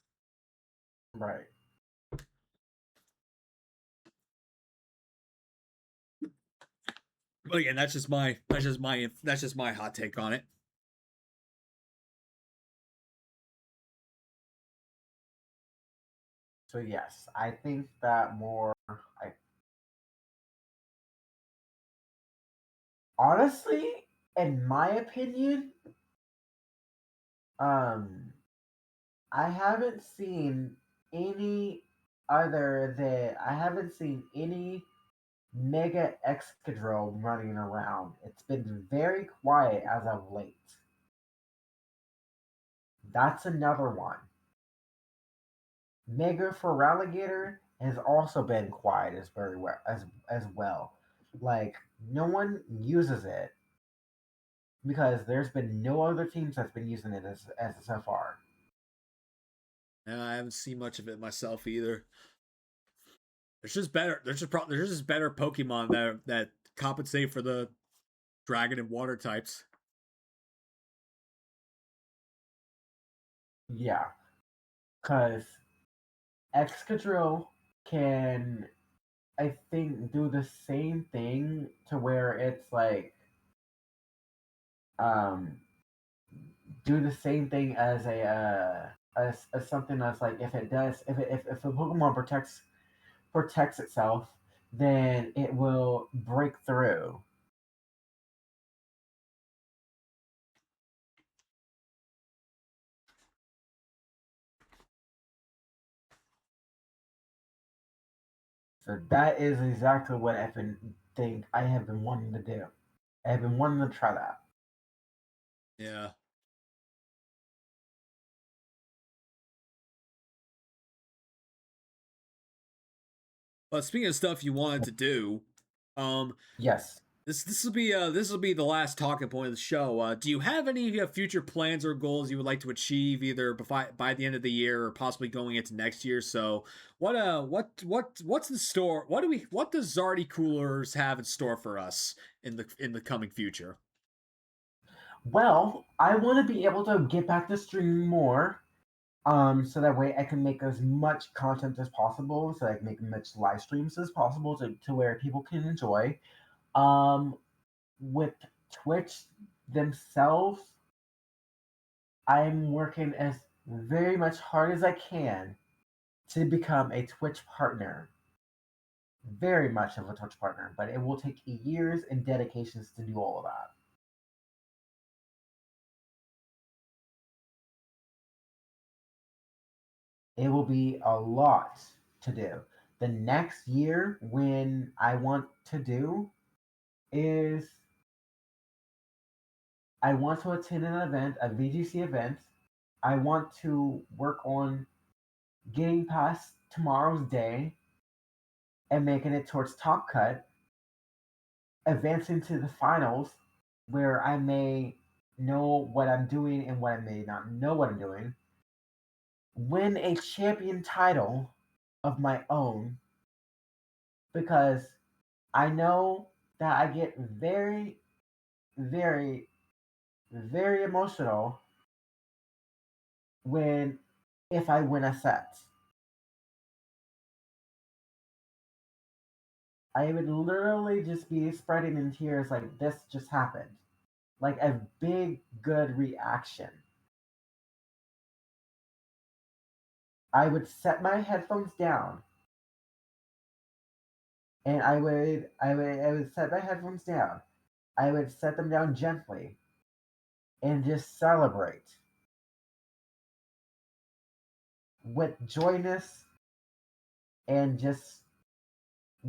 Right. But again, that's just my hot take on it. So yes, I think that honestly, in my opinion, I haven't seen any Mega Excadrill running around. It's been very quiet as of late. That's another one. Mega Feraligatr has also been quiet as well. Like, no one uses it because there's been no other teams that's been using it as so far. And I haven't seen much of it myself either. There's just better Pokemon that compensate for the dragon and water types. Yeah, because Excadrill can, I think, do the same thing to where it's like, do the same thing as as something that's like, if a Pokemon protects itself, then it will break through. So that is exactly what I have been wanting to do. I have been wanting to try that. Yeah. But speaking of stuff you wanted to do, Yes. This will be the last talking point of the show. Do you have any future plans or goals you would like to achieve either by the end of the year or possibly going into next year? So what's the store? What does Zardy Coolers have in store for us in the coming future? Well, I want to be able to get back to streaming more. So that way I can make as much content as possible, so I can make as much live streams as possible to where people can enjoy. Um, with Twitch themselves, I'm working as very much hard as I can to become a Twitch partner. Very much of a Twitch partner, but it will take years and dedications to do all of that. It will be a lot to do. The next year, when I want to do is I want to attend an event, a VGC event. I want to work on getting past tomorrow's day and making it towards top cut, advancing to the finals where I may know what I'm doing and what I may not know what I'm doing, win a champion title of my own because I know that I get very, very, very emotional when if I win a set. I would literally just be spreading in tears like this just happened. Like a big good reaction. I would set my headphones down and I would set my headphones down. I would set them down gently and just celebrate with joyness and just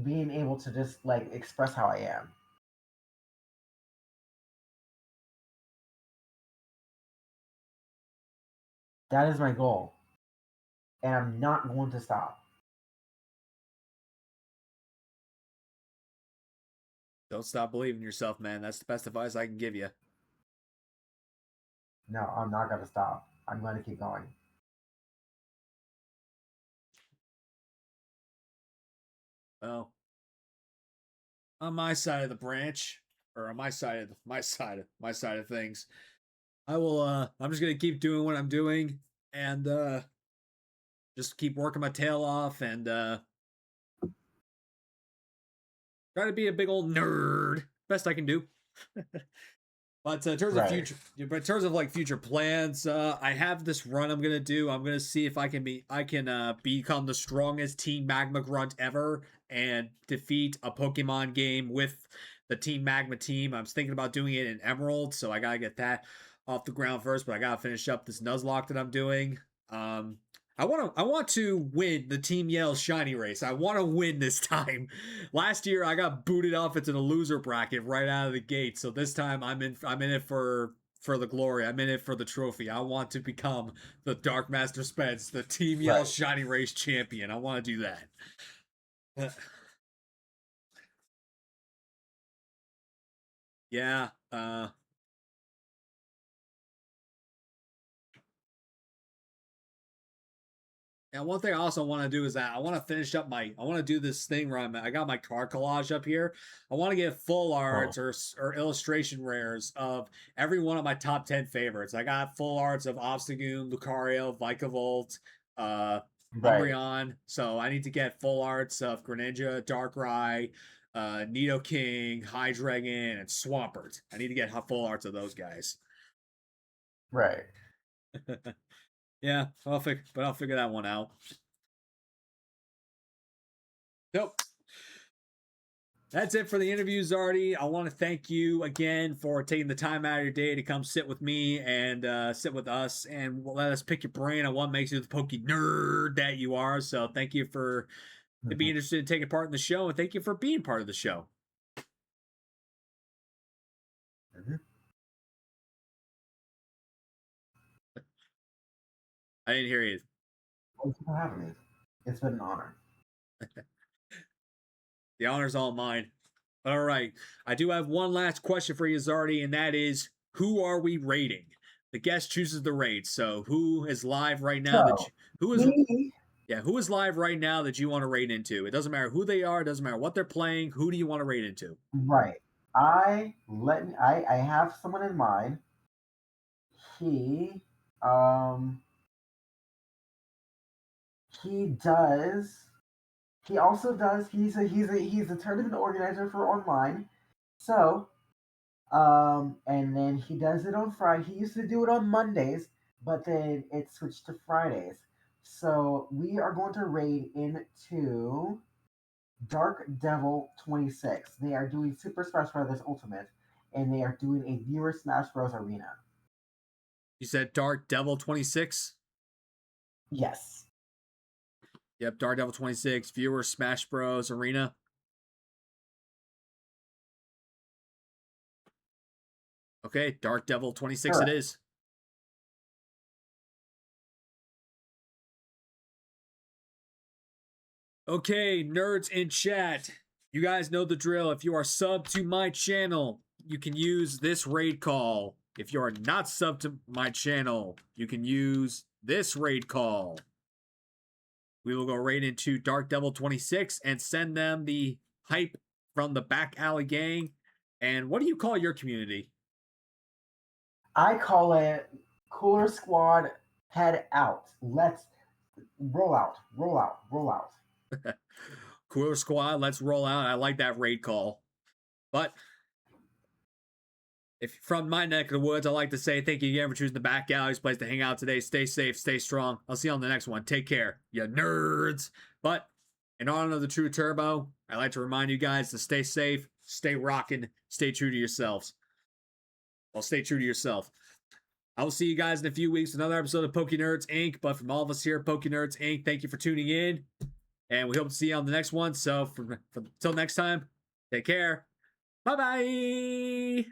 being able to just like express how I am. That is my goal. And I'm not going to stop. Don't stop believing in yourself, man. That's the best advice I can give you. No, I'm not going to stop. I'm going to keep going. Well, on my side of the branch, or on my side of my side of things, I will. I'm just gonna keep doing what I'm doing and just keep working my tail off and try to be a big old nerd. Best I can do. But in terms of Right. future, but in terms of like future plans, I have this run I'm gonna do. I'm gonna see if I can become the strongest Team Magma Grunt ever and defeat a Pokemon game with the Team Magma team. I was thinking about doing it in Emerald, so I gotta get that off the ground first. But I gotta finish up this Nuzlocke that I'm doing. Um, I want to win the Team Yell Shiny race. I want to win this time. Last year I got booted off into the loser bracket right out of the gate. So this time I'm in it for the glory. I'm in it for the trophy. I want to become the Dark Master Spence, the Team Yell Right. Shiny Race champion. I want to do that. Yeah, and one thing I also want to do is that I want to finish up I want to do this thing where I got my card collage up here. I want to get full arts Cool. or illustration rares of every one of my top 10 favorites. I got full arts of Obstagoon, Lucario, Vikavolt, uh, Right. Umbreon. So I need to get full arts of Greninja, Darkrai, Nidoking, Hydreigon, and Swampert. I need to get full arts of those guys. Right. Yeah, I'll figure that one out. Nope. That's it for the interview, Zardy. I want to thank you again for taking the time out of your day to come sit with me and sit with us and let us pick your brain on what makes you the Poké nerd that you are. So thank you for being interested in taking part in the show, and thank you for being part of the show. Mm-hmm. I didn't hear you. Thank you for having me. It's been an honor. The honor's all mine. All right. I do have one last question for you, Zardy, and that is, who are we rating? The guest chooses the rate. So who is live right now So, who is me, who is live right now that you want to rate into? It doesn't matter who they are, it doesn't matter what they're playing. Who do you want to rate into? right. I have someone in mind. He um he does he also does he's a tournament organizer for online. So and then he does it on Friday. He used to do it on Mondays, but then it switched to Fridays. So we are going to raid into Dark Devil 26. They are doing Super Smash Bros. Ultimate, and they are doing a viewer Smash Bros. Arena. You said Dark Devil 26? Yes. Yep, Dark Devil 26, viewer Smash Bros. Arena. Okay, Dark Devil 26 Correct. it is. Okay, nerds in chat. You guys know the drill. If you are sub to my channel, you can use this raid call. If you are not sub to my channel, you can use this raid call. We will go right into Dark Devil 26 and send them the hype from the Back Alley Gang. And what do you call your community? I call it Cooler Squad Head Out. Let's roll out, roll out, roll out. Cooler Squad, let's roll out. I like that raid call. But if you're from my neck of the woods, I'd like to say thank you again for choosing the Back Alley's place to hang out today. Stay safe, stay strong. I'll see you on the next one. Take care, you nerds. But in honor of the True Turbo, I'd like to remind you guys to stay safe, stay rocking, stay true to yourselves. Well, stay true to yourself. I will see you guys in a few weeks with another episode of pokeNERDS Inc. But from all of us here at pokeNERDS Inc., thank you for tuning in. And we hope to see you on the next one. So until next time, take care. Bye-bye.